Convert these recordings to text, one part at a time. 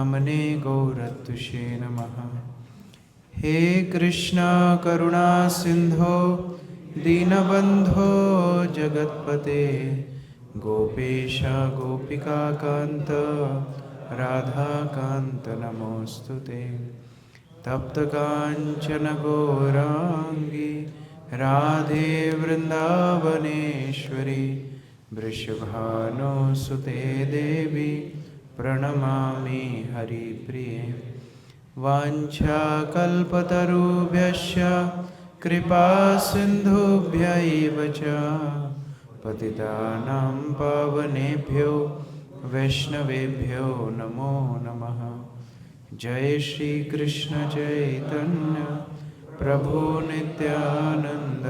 नामने गौरत्तुषे नमः। हे कृष्णा करुणा सिंधो दीनबंधो जगत्पते गोपेश गोपिका कांत राधा कांत नमोस्तुते। तप्त कांचन गौरांगी राधे वृंदावनेश्वरी वृषभानुसुते देवी प्रणमामि हरिप्रिये। वाञ्छाकल्पतरुभ्यश्च कृपा सिन्धुभ्यैव च पतितानां पावनेभ्यो वैष्णवेभ्यो नमो नमः। जय श्री कृष्ण चैतन्य प्रभु नित्यानंद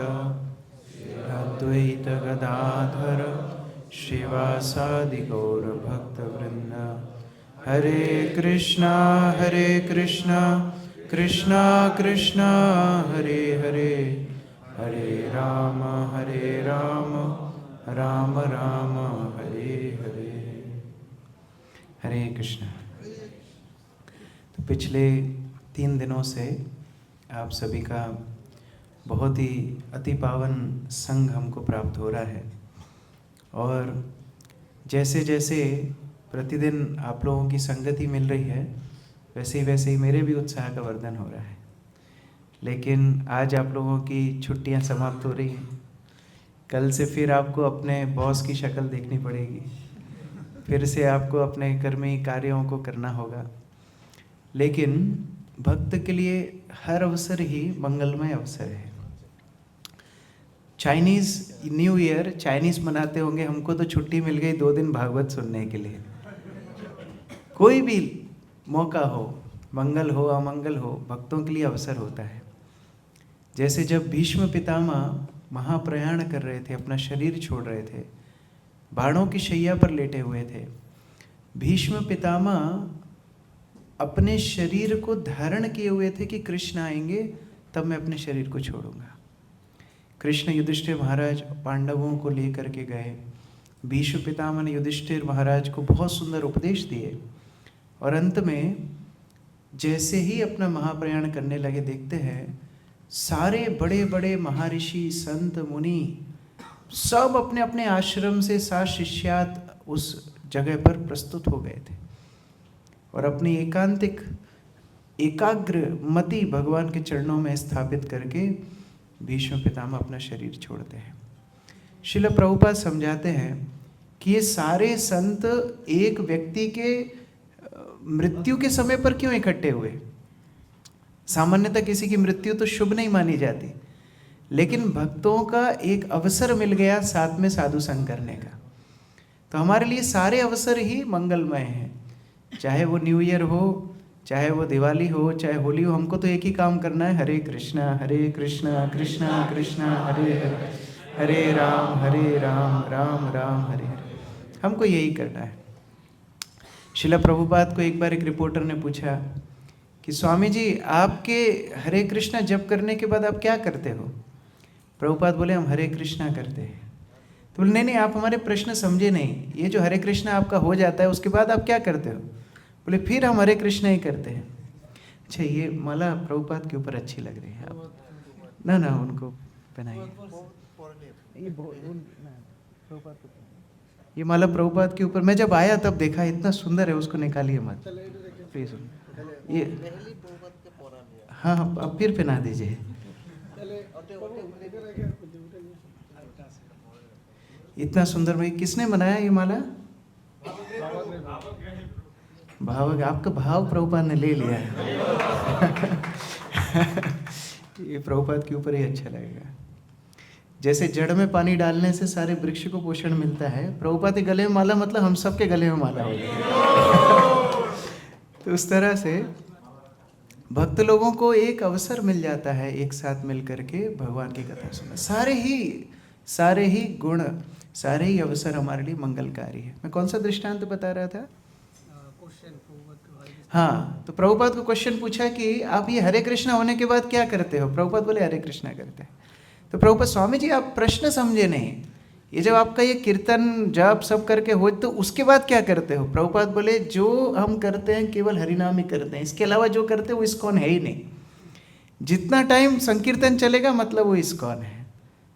अद्वैत गदाधर श्रीवासादि गौर भक्तवृंद। हरे कृष्णा कृष्णा कृष्णा हरे हरे, हरे राम राम राम हरे हरे। हरे कृष्णा। तो पिछले 3 दिनों से आप सभी का बहुत ही अति पावन संग हमको प्राप्त हो रहा है, और जैसे जैसे प्रतिदिन आप लोगों की संगति मिल रही है वैसे ही मेरे भी उत्साह का वर्धन हो रहा है। लेकिन आज आप लोगों की छुट्टियां समाप्त हो रही हैं। कल से फिर आपको अपने बॉस की शक्ल देखनी पड़ेगी, फिर से आपको अपने कर्मी कार्यों को करना होगा। लेकिन भक्त के लिए हर अवसर ही मंगलमय अवसर है। चाइनीज़ न्यू ईयर चाइनीज़ मनाते होंगे, हमको तो छुट्टी मिल गई 2 दिन भागवत सुनने के लिए। कोई भी मौका हो, मंगल हो अमंगल हो, भक्तों के लिए अवसर होता है। जैसे जब भीष्म पितामह महाप्रयाण कर रहे थे, अपना शरीर छोड़ रहे थे, बाणों की शैया पर लेटे हुए थे, भीष्म पितामह अपने शरीर को धारण किए हुए थे कि कृष्ण आएंगे तब मैं अपने शरीर को छोड़ूंगा। कृष्ण युधिष्ठिर महाराज पांडवों को लेकर के गए। भीष्म पितामह ने युधिष्ठिर महाराज को बहुत सुंदर उपदेश दिए, और अंत में जैसे ही अपना महाप्रयाण करने लगे, देखते हैं सारे बड़े बड़े महर्षि संत मुनि सब अपने अपने आश्रम से 7 शिष्यात उस जगह पर प्रस्तुत हो गए थे, और अपनी एकाग्र मति भगवान के चरणों में स्थापित करके भीष्म पितामह अपना शरीर छोड़ते हैं। श्रील प्रभुपाद समझाते हैं कि ये सारे संत एक व्यक्ति के मृत्यु के समय पर क्यों इकट्ठे हुए। सामान्यतः किसी की मृत्यु तो शुभ नहीं मानी जाती, लेकिन भक्तों का एक अवसर मिल गया साथ में साधु संग करने का। तो हमारे लिए सारे अवसर ही मंगलमय हैं, चाहे वो न्यू ईयर हो, चाहे वो दिवाली हो, चाहे होली हो। हमको तो एक ही काम करना है, हरे कृष्णा कृष्णा कृष्णा हरे हरे, हरे राम राम राम हरे हरे। हमको यही करना है। श्रील प्रभुपाद को एक बार एक रिपोर्टर ने पूछा कि स्वामी जी, आपके हरे कृष्णा जप करने के बाद आप क्या करते हो? प्रभुपाद बोले, हम हरे कृष्णा करते हैं। तो बोले, नहीं, आप हमारे प्रश्न समझे नहीं। ये जो हरे कृष्णा आपका हो जाता है उसके बाद आप क्या करते हो? बोले, फिर हम हरे कृष्णा ही करते हैं। अच्छा, ये माला प्रभुपाद के ऊपर अच्छी लग रही है, आप ना उनको पहनाइए। ये माला प्रभुपाद के ऊपर, मैं जब आया तब देखा इतना सुंदर है, उसको निकालिए मत प्लीज। ये हाँ, अब फिर पहना दीजिए। इतना सुंदर भाई, किसने बनाया ये माला? भाव, आपका भाव प्रभुपाद ने ले लिया है। ये प्रभुपाद के ऊपर ही अच्छा लगेगा। जैसे जड़ में पानी डालने से सारे वृक्ष को पोषण मिलता है, प्रभुपाद के गले में माला मतलब हम सबके गले में माला हो गई। तो उस तरह से भक्त लोगों को एक अवसर मिल जाता है एक साथ मिल करके भगवान की कथा सुनना। सारे ही गुण, सारे ही अवसर हमारे लिए मंगलकारी है। मैं कौन सा दृष्टांत बता रहा था? हाँ, तो प्रभुपाद को क्वेश्चन पूछा कि आप ये हरे कृष्णा होने के बाद क्या करते हो? प्रभुपाद बोले, हरे कृष्णा करते हैं। तो प्रभुपाद, स्वामी जी आप प्रश्न समझे नहीं ये जब आपका ये कीर्तन जाप सब करके हो तो उसके बाद क्या करते हो? प्रभुपाद बोले जो हम करते हैं केवल हरिनाम ही करते हैं, इसके अलावा जो करते हैं वो इस्कॉन है ही नहीं। जितना टाइम संकीर्तन चलेगा मतलब वो इस्कॉन है,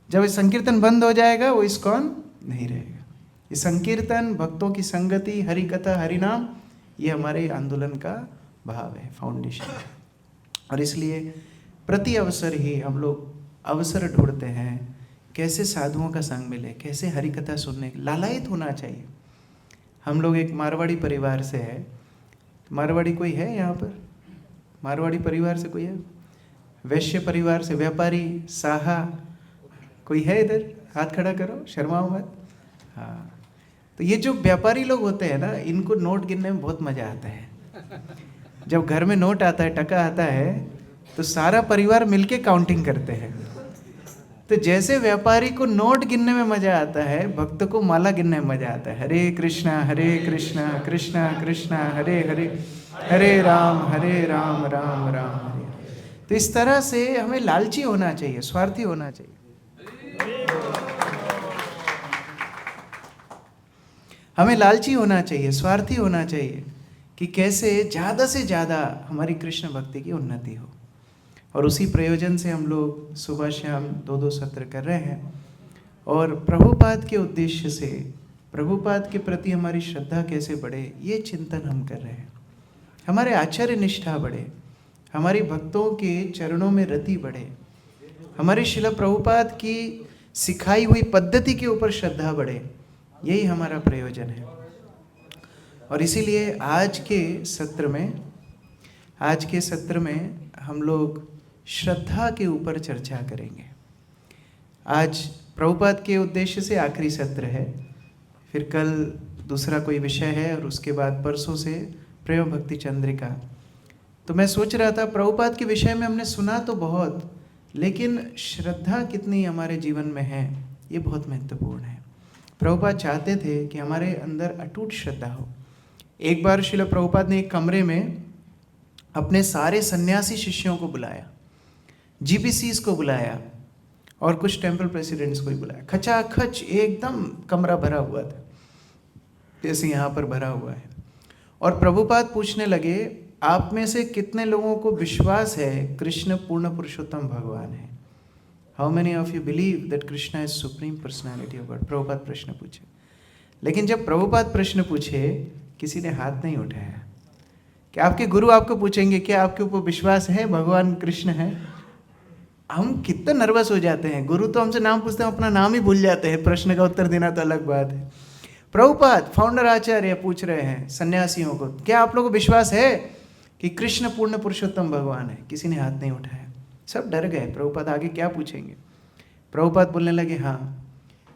जब संकीर्तन बंद हो जाएगा वो इस्कॉन नहीं रहेगा। ये संकीर्तन, भक्तों की संगति, हरि कथा, हरिनाम, ये हमारे आंदोलन का भाव है, फाउंडेशन है। और इसलिए प्रति अवसर ही हम लोग अवसर ढूंढते हैं कैसे साधुओं का संग मिले, कैसे हरि कथा सुनने, लालायित होना चाहिए। हम लोग एक मारवाड़ी परिवार से है। मारवाड़ी कोई है यहाँ पर? मारवाड़ी परिवार से कोई है? वैश्य परिवार से, व्यापारी, साहा, कोई है इधर? हाथ खड़ा करो, शर्माओ मत। हाँ, तो ये जो व्यापारी लोग होते हैं ना, इनको नोट गिनने में बहुत मज़ा आता है। जब घर में नोट आता है, टका आता है, तो सारा परिवार मिलके काउंटिंग करते हैं। तो जैसे व्यापारी को नोट गिनने में मज़ा आता है, भक्त को माला गिनने में मज़ा आता है। हरे कृष्णा कृष्णा कृष्णा हरे हरे, हरे राम राम राम हरे। तो इस तरह से हमें लालची होना चाहिए, स्वार्थी होना चाहिए। हमें लालची होना चाहिए, स्वार्थी होना चाहिए कि कैसे ज़्यादा से ज़्यादा हमारी कृष्ण भक्ति की उन्नति हो। और उसी प्रयोजन से हम लोग सुबह शाम 2-2 सत्र कर रहे हैं। और प्रभुपाद के उद्देश्य से, प्रभुपाद के प्रति हमारी श्रद्धा कैसे बढ़े, ये चिंतन हम कर रहे हैं। हमारे आचार्य निष्ठा बढ़े, हमारी भक्तों के चरणों में रति बढ़े, हमारे शिला प्रभुपाद की सिखाई हुई पद्धति के ऊपर श्रद्धा बढ़े, यही हमारा प्रयोजन है। और इसीलिए आज के सत्र में हम लोग श्रद्धा के ऊपर चर्चा करेंगे। आज प्रभुपाद के उद्देश्य से आखिरी सत्र है, फिर कल दूसरा कोई विषय है, और उसके बाद परसों से प्रेम भक्ति चंद्रिका। तो मैं सोच रहा था, प्रभुपाद के विषय में हमने सुना तो बहुत, लेकिन श्रद्धा कितनी हमारे जीवन में है, ये बहुत महत्वपूर्ण है। प्रभुपाद चाहते थे कि हमारे अंदर अटूट श्रद्धा हो। एक बार श्रील प्रभुपाद ने एक कमरे में अपने सारे सन्यासी शिष्यों को बुलाया, जीपीसीज को बुलाया, और कुछ टेम्पल प्रेसिडेंट्स को ही बुलाया। खचाखच एकदम कमरा भरा हुआ था, जैसे यहाँ पर भरा हुआ है। और प्रभुपाद पूछने लगे, आप में से कितने लोगों को विश्वास है कृष्ण पूर्ण पुरुषोत्तम भगवान है? How many of you believe that Krishna is supreme personality of God? Prabhupada प्रश्न पूछे। लेकिन जब प्रभुपाद प्रश्न पूछे, किसी ने हाथ नहीं उठाया। कि आपके गुरु आपको पूछेंगे, क्या आपके ऊपर विश्वास है भगवान कृष्ण है? हम कितना नर्वस हो जाते हैं। गुरु तो हमसे नाम पूछते हैं, अपना नाम ही भूल जाते हैं। प्रश्न का उत्तर देना तो अलग बात है। प्रभुपाद फाउंडर आचार्य पूछ रहे हैं सन्यासियों को, क्या आप लोगों को विश्वास है कि कृष्ण पूर्ण पुरुषोत्तम भगवान है? किसी ने हाथ नहीं उठाया, सब डर गए। प्रभुपाद आगे क्या पूछेंगे? प्रभुपाद बोलने लगे, हाँ,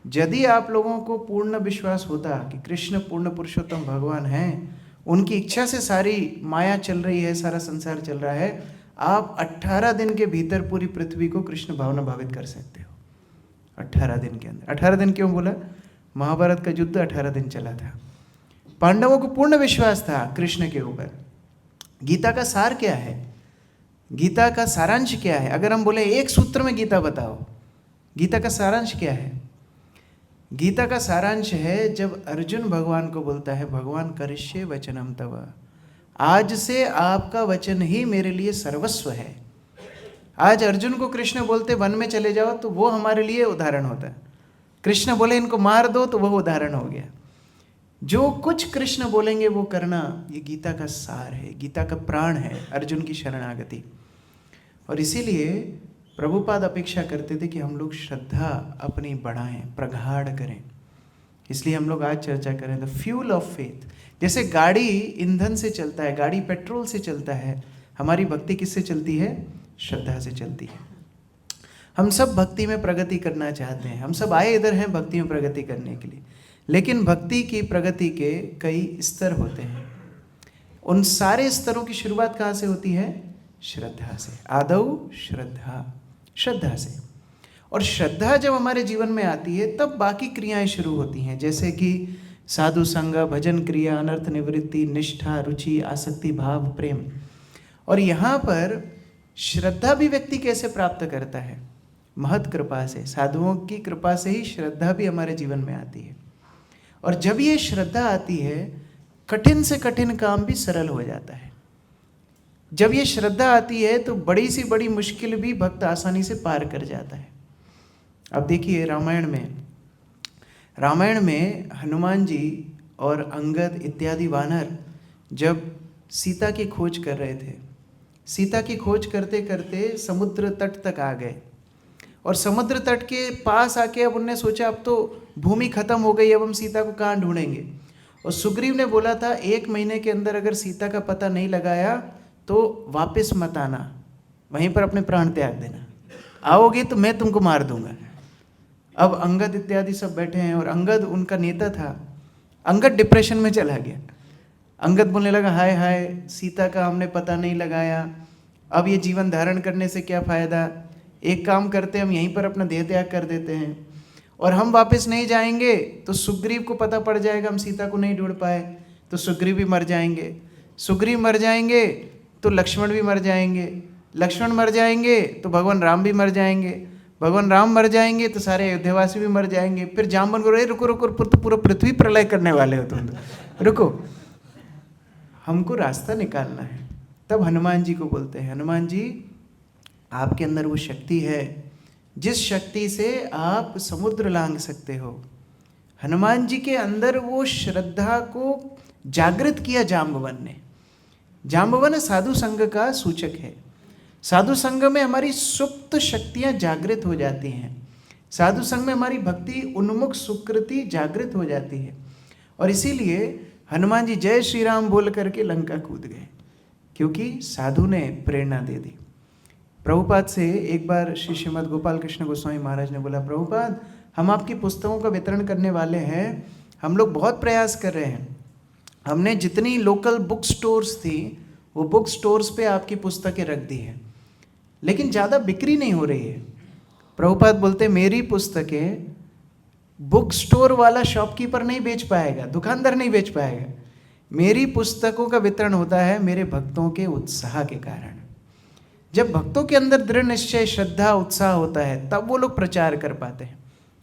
यदि आप लोगों को पूर्ण विश्वास होता कि कृष्ण पूर्ण पुरुषोत्तम भगवान हैं, उनकी इच्छा से सारी माया चल रही है, सारा संसार चल रहा है, आप 18 दिन के भीतर पूरी पृथ्वी को कृष्ण भावना भावित कर सकते हो। 18 दिन के अंदर। 18 दिन क्यों बोला? महाभारत का युद्ध 18 दिन चला था। पांडवों को पूर्ण विश्वास था कृष्ण के ऊपर। गीता का सार क्या है? गीता का सारांश क्या है? अगर हम बोले एक सूत्र में गीता बताओ, गीता का सारांश क्या है? गीता का सारांश है, जब अर्जुन भगवान को बोलता है, भगवान करिष्ये वचनम तव, आज से आपका वचन ही मेरे लिए सर्वस्व है। आज अर्जुन को कृष्ण बोलते वन में चले जाओ, तो वो हमारे लिए उदाहरण होता है। कृष्ण बोले इनको मार दो, तो वह उदाहरण हो गया। जो कुछ कृष्ण बोलेंगे वो करना, ये गीता का सार है, गीता का प्राण है, अर्जुन की शरणागति। और इसीलिए प्रभुपाद अपेक्षा करते थे कि हम लोग श्रद्धा अपनी बढ़ाएं, प्रगाढ़ करें। इसलिए हम लोग आज चर्चा करें द फ्यूल ऑफ फेथ। जैसे गाड़ी ईंधन से चलता है, गाड़ी पेट्रोल से चलता है, हमारी भक्ति किससे चलती है? श्रद्धा से चलती है। हम सब भक्ति में प्रगति करना चाहते हैं, हम सब आए इधर हैं भक्ति में प्रगति करने के लिए, लेकिन भक्ति की प्रगति के कई स्तर होते हैं। उन सारे स्तरों की शुरुआत कहाँ से होती है? श्रद्धा से। आदौ श्रद्धा से। और श्रद्धा जब हमारे जीवन में आती है, तब बाकी क्रियाएं शुरू होती हैं, जैसे कि साधु संग, भजन क्रिया, अनर्थ निवृत्ति, निष्ठा, रुचि, आसक्ति, भाव, प्रेम। और यहाँ पर श्रद्धा भी व्यक्ति कैसे प्राप्त करता है? महत कृपा से, साधुओं की कृपा से ही श्रद्धा भी हमारे जीवन में आती है। और जब ये श्रद्धा आती है, कठिन से कठिन काम भी सरल हो जाता है। जब ये श्रद्धा आती है तो बड़ी सी बड़ी मुश्किल भी भक्त आसानी से पार कर जाता है। अब देखिए रामायण में हनुमान जी और अंगद इत्यादि वानर जब सीता की खोज कर रहे थे, सीता की खोज करते करते समुद्र तट तक आ गए, और समुद्र तट के पास आके अब उनने सोचा अब तो भूमि खत्म हो गई, अब हम सीता को कहाँ ढूंढेंगे। और सुग्रीव ने बोला था 1 महीने के अंदर अगर सीता का पता नहीं लगाया तो वापस मत आना, वहीं पर अपने प्राण त्याग देना, आओगे तो मैं तुमको मार दूंगा। अब अंगद इत्यादि सब बैठे हैं और अंगद उनका नेता था। अंगद डिप्रेशन में चला गया। अंगद बोलने लगा हाय हाय, सीता का हमने पता नहीं लगाया, अब ये जीवन धारण करने से क्या फ़ायदा, एक काम करते हम यहीं पर अपना देह त्याग कर देते हैं, और हम वापस नहीं जाएंगे तो सुग्रीव को पता पड़ जाएगा हम सीता को नहीं ढूंढ पाए, तो सुग्रीव भी मर जाएंगे, सुग्रीव मर जाएंगे तो लक्ष्मण भी मर जाएंगे, लक्ष्मण मर जाएंगे तो भगवान राम भी मर जाएंगे, भगवान राम मर जाएंगे तो सारे अयोध्यावासी भी मर जाएंगे। फिर जामवन को रुको रुको, पूरा पृथ्वी प्रलय करने वाले हो तुम, रुको, हमको रास्ता निकालना है। तब हनुमान जी को बोलते हैं, हनुमान जी आपके अंदर वो शक्ति है जिस शक्ति से आप समुद्र लांघ सकते हो। हनुमान जी के अंदर वो श्रद्धा को जागृत किया जाम्बवन ने। जाम्बवन साधु संघ का सूचक है। साधु संघ में हमारी सुप्त शक्तियां जागृत हो जाती हैं, साधु संघ में हमारी भक्ति उन्मुख सुकृति जागृत हो जाती है। और इसीलिए हनुमान जी जय श्री राम बोल करके लंका कूद गए, क्योंकि साधु ने प्रेरणा दे दी। प्रभुपाद से एक बार श्री श्रीमद् गोपाल कृष्ण गोस्वामी महाराज ने बोला, प्रभुपाद हम आपकी पुस्तकों का वितरण करने वाले हैं, हम लोग बहुत प्रयास कर रहे हैं, हमने जितनी लोकल बुक स्टोर्स थी वो बुक स्टोर्स पे आपकी पुस्तकें रख दी हैं, लेकिन ज़्यादा बिक्री नहीं हो रही है। प्रभुपाद बोलते मेरी पुस्तकें बुक स्टोर वाला शॉपकीपर नहीं बेच पाएगा, दुकानदार नहीं बेच पाएगा, मेरी पुस्तकों का वितरण होता है मेरे भक्तों के उत्साह के कारण। जब भक्तों के अंदर दृढ़ निश्चय श्रद्धा उत्साह होता है तब वो लोग प्रचार कर पाते हैं।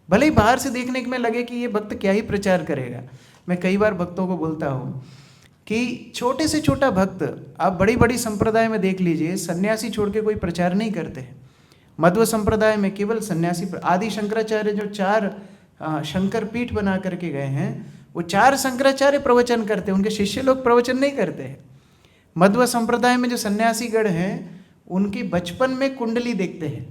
भले ही बाहर से देखने में लगे कि ये भक्त क्या ही प्रचार करेगा। मैं कई बार भक्तों को बोलता हूँ कि छोटे से छोटा भक्त आप बड़ी बड़ी संप्रदाय में देख लीजिए, सन्यासी छोड़ के कोई प्रचार नहीं करते हैं। मध्व संप्रदाय में केवल सन्यासी, आदि शंकराचार्य जो 4 शंकर पीठ बना करके गए हैं, वो 4 शंकराचार्य प्रवचन करते हैं, उनके शिष्य लोग प्रवचन नहीं करते हैं। मध्व संप्रदाय में जो सन्यासीगण हैं उनकी बचपन में कुंडली देखते हैं,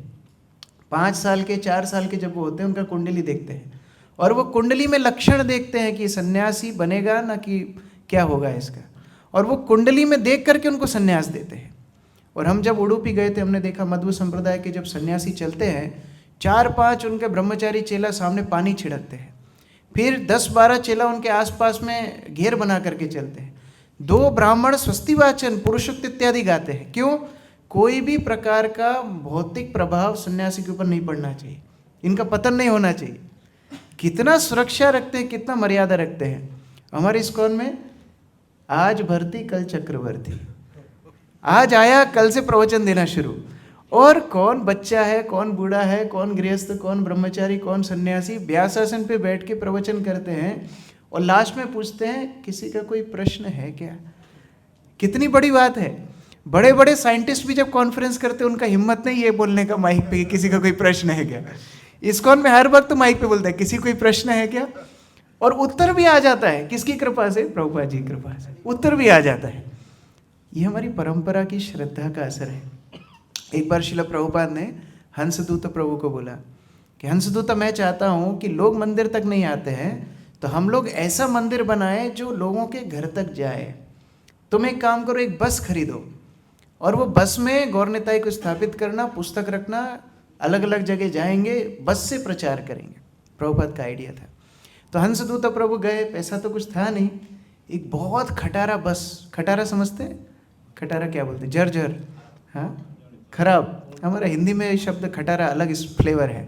5 साल के 4 साल के जब वो होते हैं उनका कुंडली देखते हैं, और वो कुंडली में लक्षण देखते हैं कि सन्यासी बनेगा ना कि क्या होगा इसका, और वो कुंडली में देख करके उनको सन्यास देते हैं। और हम जब उडुपी गए थे हमने देखा मध्व संप्रदाय के जब सन्यासी चलते हैं 4-5 उनके ब्रह्मचारी चेला सामने पानी छिड़कते हैं, फिर 10-12 चेला उनके आसपास में घेर बना करके चलते हैं, 2 ब्राह्मण स्वस्ति वाचन पुरुषोक्त इत्यादि गाते हैं। क्यों? कोई भी प्रकार का भौतिक प्रभाव सन्यासी के ऊपर नहीं पड़ना चाहिए, इनका पतन नहीं होना चाहिए। कितना सुरक्षा रखते हैं, कितना मर्यादा रखते हैं। हमारे इस्कॉन में आज भर्ती कल चक्रवर्ती, आज आया कल से प्रवचन देना शुरू, और कौन बच्चा है, कौन बूढ़ा है, कौन गृहस्थ, कौन ब्रह्मचारी, कौन सन्यासी, व्यासासन पे बैठ के प्रवचन करते हैं और लास्ट में पूछते हैं किसी का कोई प्रश्न है क्या। कितनी बड़ी बात है। बड़े बड़े साइंटिस्ट भी जब कॉन्फ्रेंस करते हैं उनका हिम्मत नहीं है बोलने का माइक पे किसी का कोई प्रश्न है क्या। इस्कॉन में हर वक्त माइक पे बोलता है किसी कोई प्रश्न है क्या, और उत्तर भी आ जाता है। किसकी कृपा से? प्रभुपाद जी की कृपा से उत्तर भी आ जाता है। ये हमारी परंपरा की श्रद्धा का असर है। एक बार श्रील प्रभुपाद ने हंसदूत प्रभु को बोला कि हंसदूत मैं चाहता हूँ कि लोग मंदिर तक नहीं आते हैं तो हम लोग ऐसा मंदिर बनाए जो लोगों के घर तक जाए। तुम एक काम करो, एक बस खरीदो और वो बस में गौर निताई को स्थापित करना, पुस्तक रखना, अलग अलग जगह जाएंगे, बस से प्रचार करेंगे। प्रभुपाद का आइडिया था। तो हंसदूत प्रभु गए, पैसा तो कुछ था नहीं, एक बहुत खटारा बस, खटारा समझते हैं? खटारा क्या बोलते हैं? जर्जर, हाँ खराब। हमारा हिंदी में शब्द खटारा अलग इस फ्लेवर है।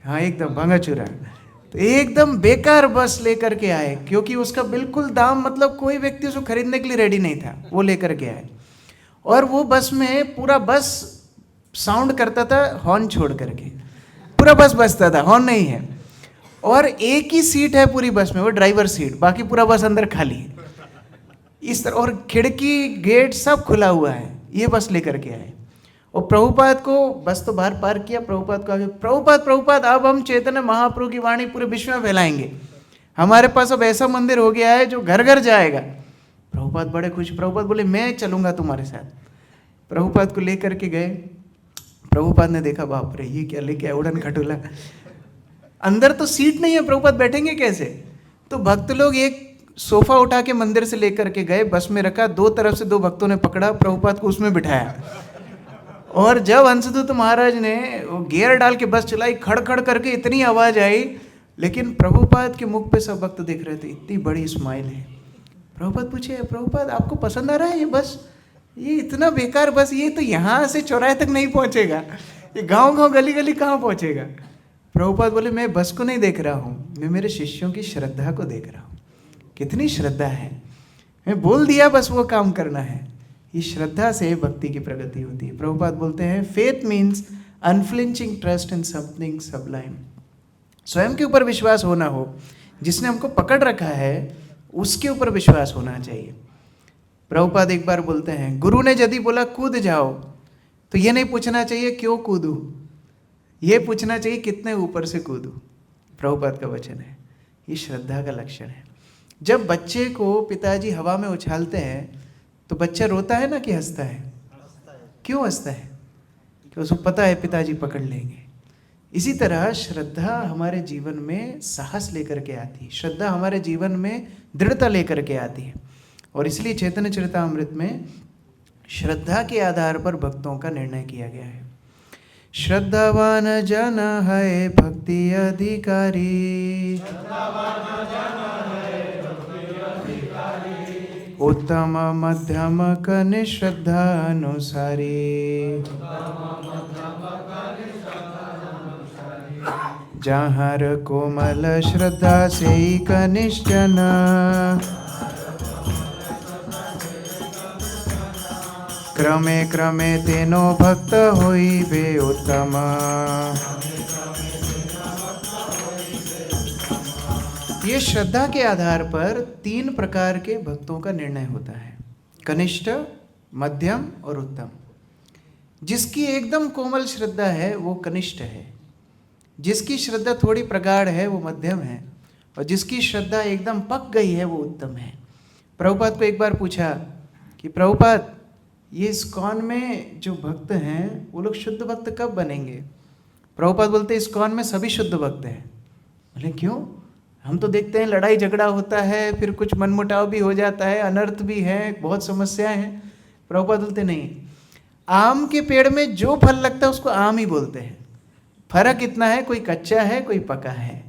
हाँ एकदम भांगाचूरा। तो एकदम बेकार बस लेकर के आए, क्योंकि उसका बिल्कुल दाम, मतलब कोई व्यक्ति उसको खरीदने के लिए रेडी नहीं था, वो लेकर के आए। और वो बस में पूरा बस साउंड करता था हॉर्न छोड़ करके, पूरा बस बजता था, हॉर्न नहीं है, और एक ही सीट है पूरी बस में, वो ड्राइवर सीट, बाकी पूरा बस अंदर खाली है इस तरह, और खिड़की गेट सब खुला हुआ है। ये बस लेकर के आए और प्रभुपाद को बस तो बाहर पार्क किया, प्रभुपाद को आगे, प्रभुपाद अब हम चैतन्य महाप्रभु की वाणी पूरे विश्व में फैलाएंगे, हमारे पास अब ऐसा मंदिर हो गया है जो घर घर जाएगा। प्रभुपाद बड़े खुश, प्रभुपाद बोले मैं चलूंगा तुम्हारे साथ। प्रभुपाद को लेकर के गए, प्रभुपाद ने देखा बाप रे ये क्या लेके आया उड़न खटोला, अंदर तो सीट नहीं है, प्रभुपाद बैठेंगे कैसे? तो भक्त लोग एक सोफा उठा के मंदिर से लेकर के गए, बस में रखा, दो तरफ से दो भक्तों ने पकड़ा, प्रभुपाद को उसमें बिठाया, और जब अंशुदत्त महाराज ने वो गियर डाल के बस चलाई, खड़ खड़ करके इतनी आवाज आई, लेकिन प्रभुपाद के मुख पे सब भक्त देख रहे थे, इतनी बड़ी स्माइल है। प्रभुपाद पूछे, प्रभुपाद आपको पसंद आ रहा है ये बस? ये इतना बेकार बस, ये तो यहाँ से चौराहे तक नहीं पहुँचेगा, ये गाँव गाँव गली गली कहाँ पहुँचेगा? प्रभुपाद बोले मैं बस को नहीं देख रहा हूँ, मैं मेरे शिष्यों की श्रद्धा को देख रहा हूँ, कितनी श्रद्धा है, मैं बोल दिया बस वो काम करना है। ये श्रद्धा से भक्ति की प्रगति होती है। प्रभुपाद बोलते हैं faith means unflinching trust in something Sublime. स्वयं के ऊपर विश्वास होना हो, जिसने हमको पकड़ रखा है उसके ऊपर विश्वास होना चाहिए। प्रभुपाद एक बार बोलते हैं, गुरु ने यदि बोला कूद जाओ तो ये नहीं पूछना चाहिए क्यों कूदूं, ये पूछना चाहिए कितने ऊपर से कूदूं। प्रभुपाद का वचन है, ये श्रद्धा का लक्षण है। जब बच्चे को पिताजी हवा में उछालते हैं तो बच्चा रोता है ना कि हंसता है? क्यों हंसता है? कि उसको पता है पिताजी पकड़ लेंगे। इसी तरह श्रद्धा हमारे जीवन में साहस लेकर के आती है, श्रद्धा हमारे जीवन में दृढ़ता लेकर के आती है, और इसलिए चैतन्य चरितामृत में श्रद्धा के आधार पर भक्तों का निर्णय किया गया है। श्रद्धावान जन है भक्ति अधिकारी, उत्तम मध्यम कनिष्ठ श्रद्धा अनुसारी, जहाँ कोमल श्रद्धा से ही कनिष्ठ जन, क्रमे क्रमे तेनो भक्त होई बे उत्तम। ये श्रद्धा के आधार पर 3 प्रकार के भक्तों का निर्णय होता है, कनिष्ठ, मध्यम और उत्तम। जिसकी एकदम कोमल श्रद्धा है वो कनिष्ठ है, जिसकी श्रद्धा थोड़ी प्रगाढ़ है वो मध्यम है, और जिसकी श्रद्धा एकदम पक गई है वो उत्तम है। प्रभुपाद को एक बार पूछा कि प्रभुपाद ये इस्कॉन में जो भक्त हैं वो लोग शुद्ध भक्त कब बनेंगे? प्रभुपाद बोलते इस्कॉन में सभी शुद्ध भक्त हैं। बोले क्यों? हम तो देखते हैं लड़ाई झगड़ा होता है, फिर कुछ मनमुटाव भी हो जाता है, अनर्थ भी है, बहुत समस्याएं हैं। प्रभुपाद बोलते नहीं, आम के पेड़ में जो फल लगता है उसको आम ही बोलते हैं, फर्क इतना है कोई कच्चा है कोई पका है।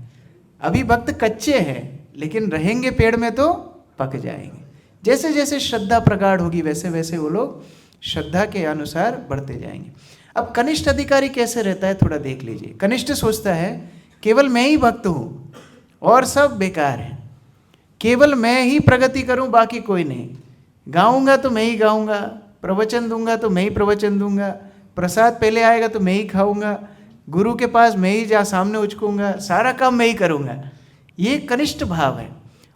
अभी भक्त कच्चे हैं लेकिन रहेंगे पेड़ में तो पक जाएंगे। जैसे जैसे श्रद्धा प्रगाढ़ होगी वैसे वैसे वो लोग श्रद्धा के अनुसार बढ़ते जाएंगे। अब कनिष्ठ अधिकारी कैसे रहता है थोड़ा देख लीजिए। कनिष्ठ सोचता है केवल मैं ही भक्त हूँ और सब बेकार है, केवल मैं ही प्रगति करूँ बाकी कोई नहीं, गाऊंगा तो मैं ही गाऊंगा, प्रवचन दूंगा तो मैं ही प्रवचन दूंगा, प्रसाद पहले आएगा तो मैं ही खाऊंगा, गुरु के पास मैं ही जा सामने उचकूंगा, सारा काम मैं ही करूंगा। ये कनिष्ठ भाव है।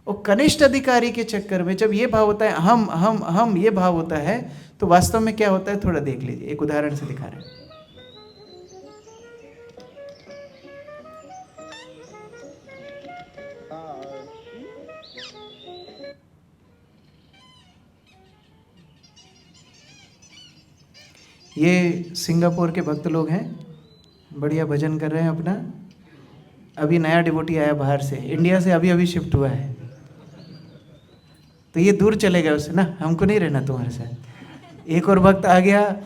और कनिष्ठ अधिकारी के चक्कर में जब ये भाव होता है हम ये भाव होता है तो वास्तव में क्या होता है थोड़ा देख लीजिए। एक उदाहरण से दिखा रहे हैं। ये सिंगापुर के भक्त लोग हैं, बढ़िया भजन कर रहे हैं अपना। अभी नया डिवोटी आया बाहर से, इंडिया से अभी अभी शिफ्ट हुआ है, तो ये दूर चले गए उससे ना, हमको नहीं रहना तुम्हारे साथ। एक और भक्त आ गया,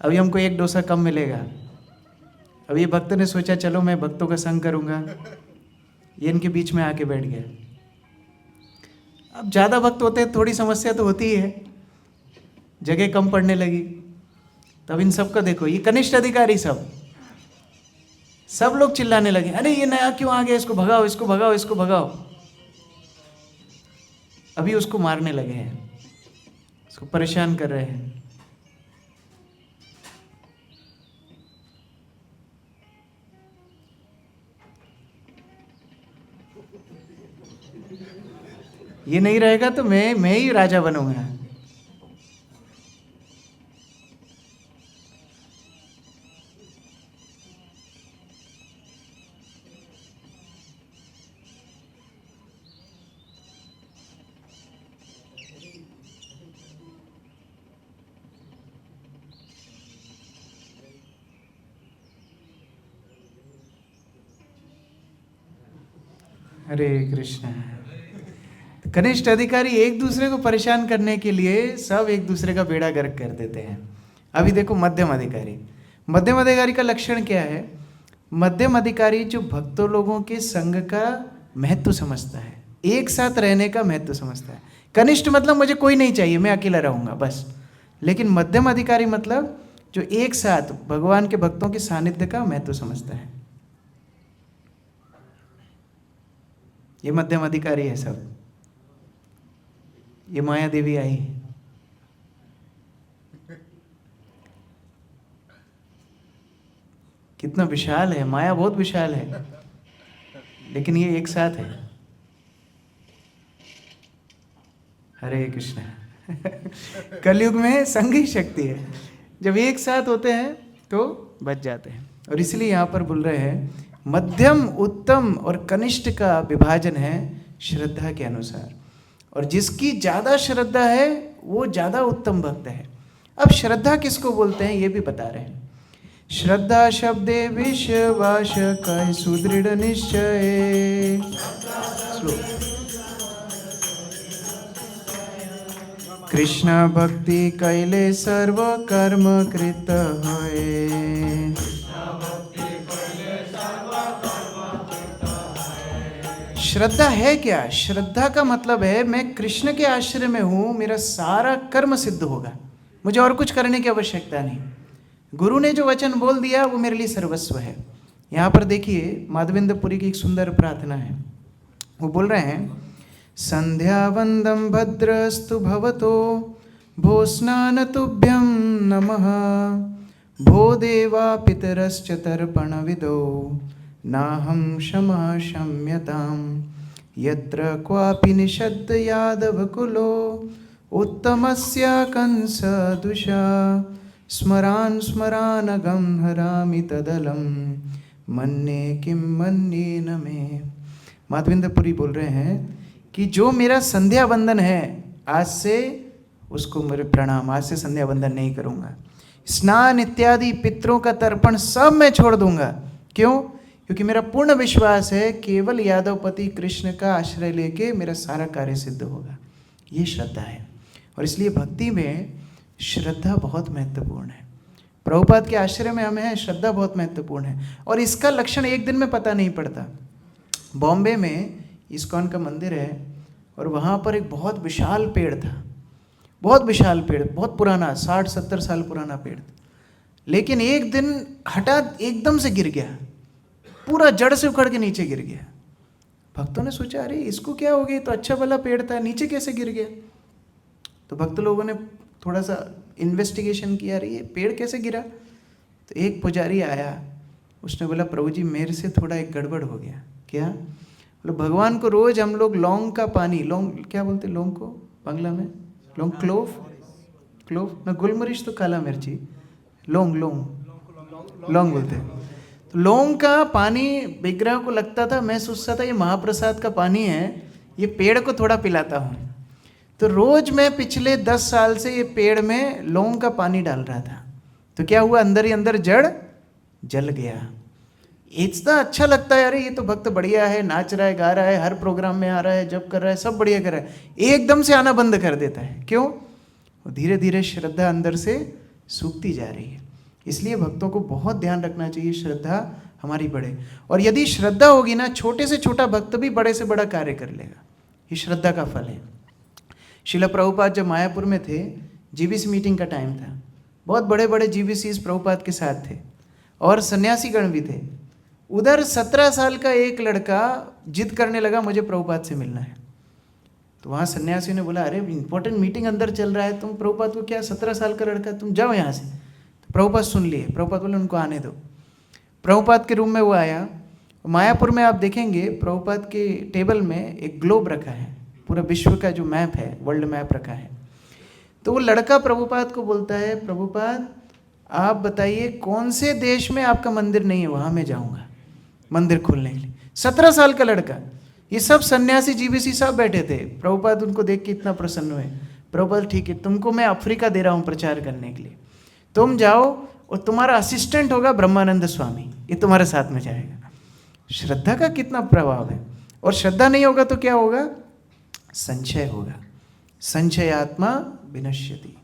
अभी हमको 1 डोसा कम मिलेगा। अब ये भक्त ने सोचा चलो मैं भक्तों का संग करूँगा, ये इनके बीच में आके बैठ गया। अब ज़्यादा भक्त होते हैं थोड़ी समस्या तो होती ही है, जगह कम पड़ने लगी। तब इन सब का देखो, ये कनिष्ठ अधिकारी सब लोग चिल्लाने लगे, अरे ये नया क्यों आ गया, इसको भगाओ इसको भगाओ इसको भगाओ। अभी उसको मारने लगे हैं, उसको परेशान कर रहे हैं। ये नहीं रहेगा तो मैं ही राजा बनूंगा। हरे कृष्ण। कनिष्ठ अधिकारी एक दूसरे को परेशान करने के लिए सब एक दूसरे का बेड़ा गर्क कर देते हैं। अभी देखो मध्यम अधिकारी, मध्यम अधिकारी का लक्षण क्या है? मध्यम अधिकारी जो भक्तों लोगों के संग का महत्व समझता है, एक साथ रहने का महत्व समझता है। कनिष्ठ मतलब मुझे कोई नहीं चाहिए, मैं अकेला रहूंगा बस। लेकिन मध्यम अधिकारी मतलब जो एक साथ भगवान के भक्तों के सानिध्य का महत्व समझता है, ये मध्यम अधिकारी है सब। ये माया देवी आई, कितना विशाल है, माया बहुत विशाल है, लेकिन ये एक साथ है। हरे कृष्ण। कलयुग में संग ही शक्ति है, जब एक साथ होते हैं तो बच जाते हैं। और इसलिए यहाँ पर बोल रहे हैं मध्यम, उत्तम और कनिष्ठ का विभाजन है श्रद्धा के अनुसार, और जिसकी ज़्यादा श्रद्धा है वो ज़्यादा उत्तम भक्त है। अब श्रद्धा किसको बोलते हैं ये भी बता रहे हैं। श्रद्धा शब्दे विश्वास का सुदृढ़ निश्चय। कृष्ण भक्ति कैले सर्व कर्म कृत है। श्रद्धा है क्या? श्रद्धा का मतलब है मैं कृष्ण के आश्रय में हूँ, मेरा सारा कर्म सिद्ध होगा, मुझे और कुछ करने की आवश्यकता नहीं। गुरु ने जो वचन बोल दिया वो मेरे लिए सर्वस्व है। यहाँ पर देखिए माधवेंद्रपुरी की एक सुंदर प्रार्थना है, वो बोल रहे हैं संध्या वंदम भद्रस्तु भवतो भो स्नान तुभ्यं नमः भो देवा पितरश्च तर्पण विदो नाहं क्षमा क्षम्यताम् यत्र क्वापि निषद्ध यादव कुलो उत्तमस्य कंस दुषा स्मरान् स्मरान् अगं हरामि तदलं मन्ये किं मन्ये न मे। माधवेंद्रपुरी बोल रहे हैं कि जो मेरा संध्या वंदन है, आज से उसको मेरे प्रणाम, आज से संध्या वंदन नहीं करूँगा। स्नान इत्यादि पितरों का तर्पण सब मैं छोड़ दूंगा। क्यों? क्योंकि मेरा पूर्ण विश्वास है केवल यादवपति कृष्ण का आश्रय लेके मेरा सारा कार्य सिद्ध होगा। ये श्रद्धा है, और इसलिए भक्ति में श्रद्धा बहुत महत्वपूर्ण है। प्रभुपाद के आश्रय में हमें श्रद्धा बहुत महत्वपूर्ण है, और इसका लक्षण एक दिन में पता नहीं पड़ता। बॉम्बे में इस्कॉन का मंदिर है, और वहाँ पर एक बहुत विशाल पेड़ था, बहुत विशाल पेड़, बहुत पुराना, 60-70 साल पुराना पेड़। लेकिन एक दिन हठात एकदम से गिर गया, पूरा जड़ से उखड़ के नीचे गिर गया। भक्तों ने सोचा अरे इसको क्या हो गया, तो अच्छा भला पेड़ था, नीचे कैसे गिर गया? तो भक्त लोगों ने थोड़ा सा इन्वेस्टिगेशन किया, अरे ये पेड़ कैसे गिरा? तो एक पुजारी आया, उसने बोला प्रभु जी मेरे से थोड़ा एक गड़बड़ हो गया। क्या? बोले भगवान को रोज हम लोग लौंग का पानी, लौंग क्या बोलते लौंग को बांग्ला में? लौंग, क्लोव, क्लोव ना, गुलमरिच तो काला मिर्ची, लौंग लौंग लौंग बोलते हैं। तो लौंग का पानी विग्रह को लगता था, मैं सोचता था ये महाप्रसाद का पानी है, ये पेड़ को थोड़ा पिलाता हूँ। तो रोज मैं पिछले 10 साल से ये पेड़ में लौंग का पानी डाल रहा था। तो क्या हुआ, अंदर ही अंदर जड़ जल गया। इतना अच्छा लगता है, अरे ये तो भक्त बढ़िया है, नाच रहा है, गा रहा है, हर प्रोग्राम में आ रहा है, जब कर रहा है, सब बढ़िया कर रहा है, एकदम से आना बंद कर देता है। क्यों? धीरे धीरे श्रद्धा अंदर से सूखती जा रही है। इसलिए भक्तों को बहुत ध्यान रखना चाहिए, श्रद्धा हमारी बढ़े। और यदि श्रद्धा होगी ना, छोटे से छोटा भक्त भी बड़े से बड़ा कार्य कर लेगा। ये श्रद्धा का फल है। शिला प्रभुपाद जब मायापुर में थे, जीबीसी मीटिंग का टाइम था, बहुत बड़े बड़े जीबीसीज प्रभुपाद के साथ थे, और सन्यासीगण भी थे। उधर 17 साल का एक लड़का जिद करने लगा मुझे प्रभुपाद से मिलना है। तो वहाँ सन्यासी ने बोला अरे इंपॉर्टेंट मीटिंग अंदर चल रहा है, तुम प्रभुपाद को क्या, 17 साल का लड़का, तुम जाओ यहाँ से। तो प्रभुपाद सुन लिए, प्रभुपाद बोले उनको आने दो। प्रभुपाद के रूम में वो आया। मायापुर में आप देखेंगे प्रभुपाद के टेबल में एक ग्लोब रखा है, पूरा विश्व का जो मैप है, वर्ल्ड मैप रखा है। तो वो लड़का प्रभुपाद को बोलता है, प्रभुपाद आप बताइए कौन से देश में आपका मंदिर नहीं है, वहाँ मैं जाऊँगा मंदिर खोलने के लिए। 17 साल का लड़का। ये सब सन्यासी जीबीसी सब बैठे थे। प्रभुपाद उनको देख के इतना प्रसन्न हुए। प्रभुपाद ठीक है, तुमको मैं अफ्रीका दे रहा हूँ प्रचार करने के लिए, तुम जाओ और तुम्हारा असिस्टेंट होगा ब्रह्मानंद स्वामी, ये तुम्हारे साथ में जाएगा। श्रद्धा का कितना प्रभाव है। और श्रद्धा नहीं होगा तो क्या होगा? संशय होगा। संशय आत्मा विनश्यति।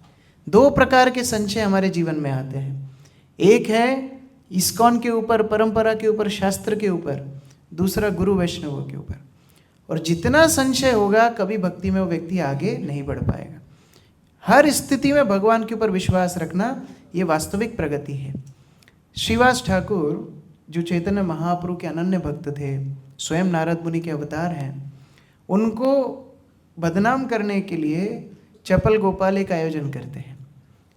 2 प्रकार के संशय हमारे जीवन में आते हैं। एक है इस्कॉन के ऊपर, परंपरा के ऊपर, शास्त्र के ऊपर, दूसरा गुरु वैष्णवों के ऊपर। और जितना संशय होगा कभी भक्ति में वो व्यक्ति आगे नहीं बढ़ पाएगा। हर स्थिति में भगवान के ऊपर विश्वास रखना, ये वास्तविक प्रगति है। श्रीवास ठाकुर जो चैतन्य महाप्रभु के अनन्य भक्त थे, स्वयं नारद मुनि के अवतार हैं, उनको बदनाम करने के लिए चपल गोपाल एक आयोजन करते हैं।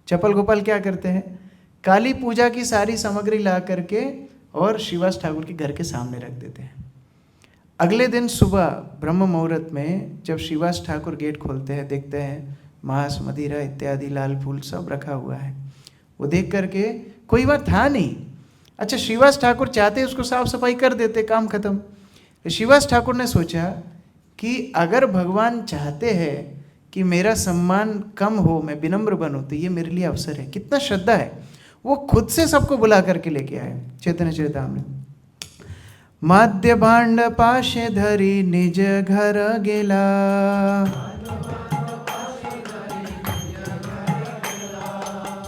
चपल गोपाल क्या करते हैं? काली पूजा की सारी सामग्री ला करके और श्रीवास ठाकुर के घर के सामने रख देते हैं। अगले दिन सुबह ब्रह्म मुहूर्त में जब श्रीवास ठाकुर गेट खोलते हैं, देखते हैं मांस, मदिरा इत्यादि लाल फूल सब रखा हुआ है। वो देख करके कोई बात था नहीं। अच्छा, श्रीवास ठाकुर चाहते उसको साफ सफाई कर देते, काम खत्म। श्रीवास ठाकुर ने सोचा कि अगर भगवान चाहते हैं कि मेरा सम्मान कम हो, मैं विनम्र बनूं, तो ये मेरे लिए अवसर है। कितना श्रद्धा है। वो खुद से सबको बुला करके लेके आए। चैतन्य चरितामृत। माध्य भांड पाशे धरी निज घर गेला,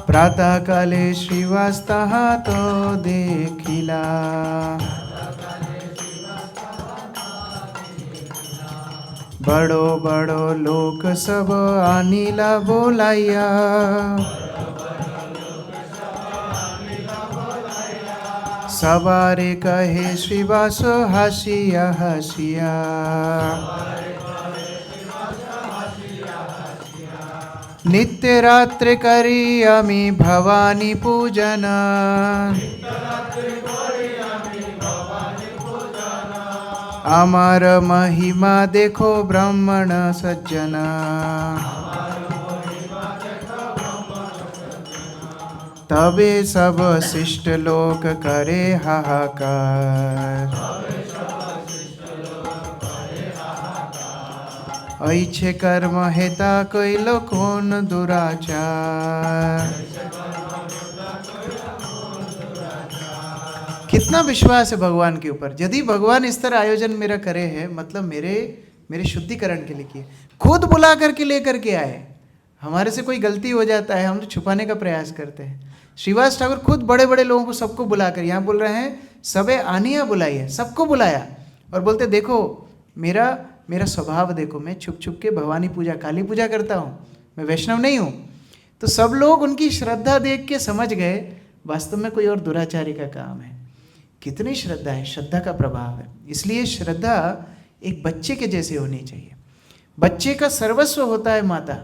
प्रातः काले श्रीवास तहा तो देखिला, बड़ो बड़ो लोक सब आनीला बोलाया, सवारे कहे श्रीवास हसिया हसिया, नित्य रात्रि करी अमी भवानी पूजना, अमर महिमा देखो ब्राह्मण सज्जना, तबे सब शिष्ट लोक करे हाहाकार, ऐछे कर्म हेता कैलो कौन दुराचार। कितना विश्वास है भगवान के ऊपर। यदि भगवान इस तरह आयोजन मेरा करे है, मतलब मेरे शुद्धिकरण के लिए किए, खुद बुला करके लेकर के आए। हमारे से कोई गलती हो जाता है, हम तो छुपाने का प्रयास करते हैं। श्रीवास ठाकुर खुद बड़े बड़े लोगों को सबको बुलाकर, यहाँ बोल रहे हैं सबे आनिया बुलाई है, सबको बुलाया और बोलते देखो मेरा स्वभाव देखो, मैं छुप छुप के भवानी पूजा, काली पूजा करता हूँ, मैं वैष्णव नहीं हूँ। तो सब लोग उनकी श्रद्धा देख के समझ गए वास्तव में कोई और दुराचारी का काम है। कितनी श्रद्धा है, श्रद्धा का प्रभाव है। इसलिए श्रद्धा एक बच्चे के जैसे होनी चाहिए। बच्चे का सर्वस्व होता है माता।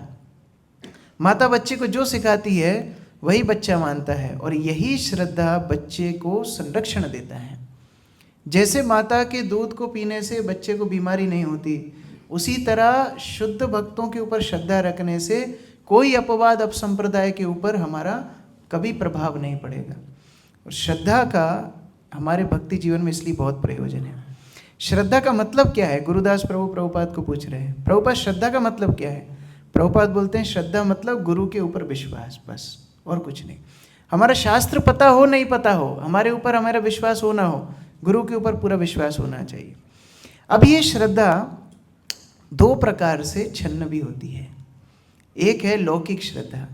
माता बच्चे को जो सिखाती है वही बच्चा मानता है, और यही श्रद्धा बच्चे को संरक्षण देता है। जैसे माता के दूध को पीने से बच्चे को बीमारी नहीं होती, उसी तरह शुद्ध भक्तों के ऊपर श्रद्धा रखने से कोई अपवाद अपसंप्रदाय के ऊपर हमारा कभी प्रभाव नहीं पड़ेगा। और श्रद्धा का हमारे भक्ति जीवन में इसलिए बहुत प्रयोजन है। श्रद्धा का मतलब क्या है? गुरुदास प्रभुपाद को पूछ रहे हैं, प्रभुपाद श्रद्धा का मतलब क्या है? प्रभुपाद बोलते हैं श्रद्धा मतलब गुरु के ऊपर विश्वास, बस और कुछ नहीं। हमारा शास्त्र पता हो नहीं पता हो, हमारे ऊपर हमारा विश्वास हो ना हो, गुरु के ऊपर पूरा विश्वास होना चाहिए। अब ये श्रद्धा 2 प्रकार से छन्न भी होती है। एक है लौकिक श्रद्धा।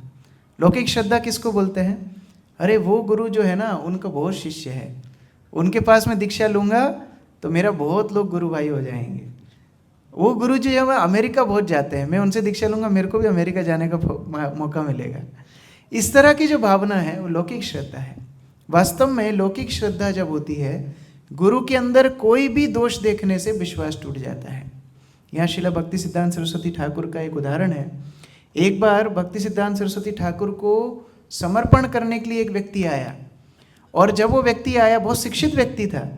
लौकिक श्रद्धा किसको बोलते हैं? अरे वो गुरु जो है ना, उनका बहुत शिष्य है, उनके पास मैं दीक्षा लूँगा तो मेरा बहुत लोग गुरु भाई हो जाएंगे। वो गुरु जी है अमेरिका बहुत जाते हैं, मैं उनसे दीक्षा लूँगा, मेरे को भी अमेरिका जाने का मौका मिलेगा। इस तरह की जो भावना है वो लौकिक श्रद्धा है। वास्तव में लौकिक श्रद्धा जब होती है, गुरु के अंदर कोई भी दोष देखने से विश्वास टूट जाता है। यहाँ शिला भक्ति सिद्धांत सरस्वती ठाकुर का एक उदाहरण है। एक बार भक्ति सिद्धांत सरस्वती ठाकुर को समर्पण करने के लिए एक व्यक्ति आया, और जब वो व्यक्ति आया, बहुत शिक्षित व्यक्ति था,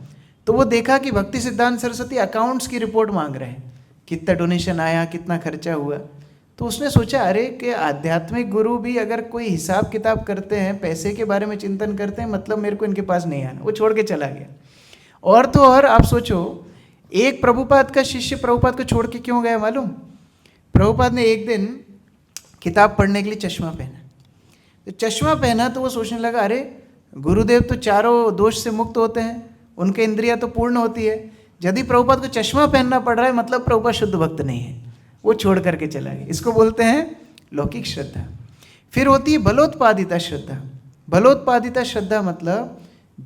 तो वो देखा कि भक्ति सिद्धांत सरस्वती अकाउंट्स की रिपोर्ट मांग रहे हैं कितना डोनेशन आया, कितना खर्चा हुआ। तो उसने सोचा अरे कि आध्यात्मिक गुरु भी अगर कोई हिसाब किताब करते हैं, पैसे के बारे में चिंतन करते हैं, मतलब मेरे को इनके पास नहीं आना। वो छोड़ के चला गया। और तो और आप सोचो, एक प्रभुपाद का शिष्य प्रभुपाद को छोड़ के क्यों गया मालूम? प्रभुपाद ने एक दिन किताब पढ़ने के लिए चश्मा पहना। तो चश्मा पहना तो वो सोचने लगा अरे गुरुदेव तो चारों दोष से मुक्त होते हैं, उनके इंद्रियां तो पूर्ण होती है, यदि प्रभुपाद को चश्मा पहनना पड़ रहा है मतलब प्रभुपाद शुद्ध भक्त नहीं है। वो छोड़ करके चला गया। इसको बोलते हैं लौकिक श्रद्धा। फिर होती है बलोत्पादिता श्रद्धा। बलोत्पादिता श्रद्धा मतलब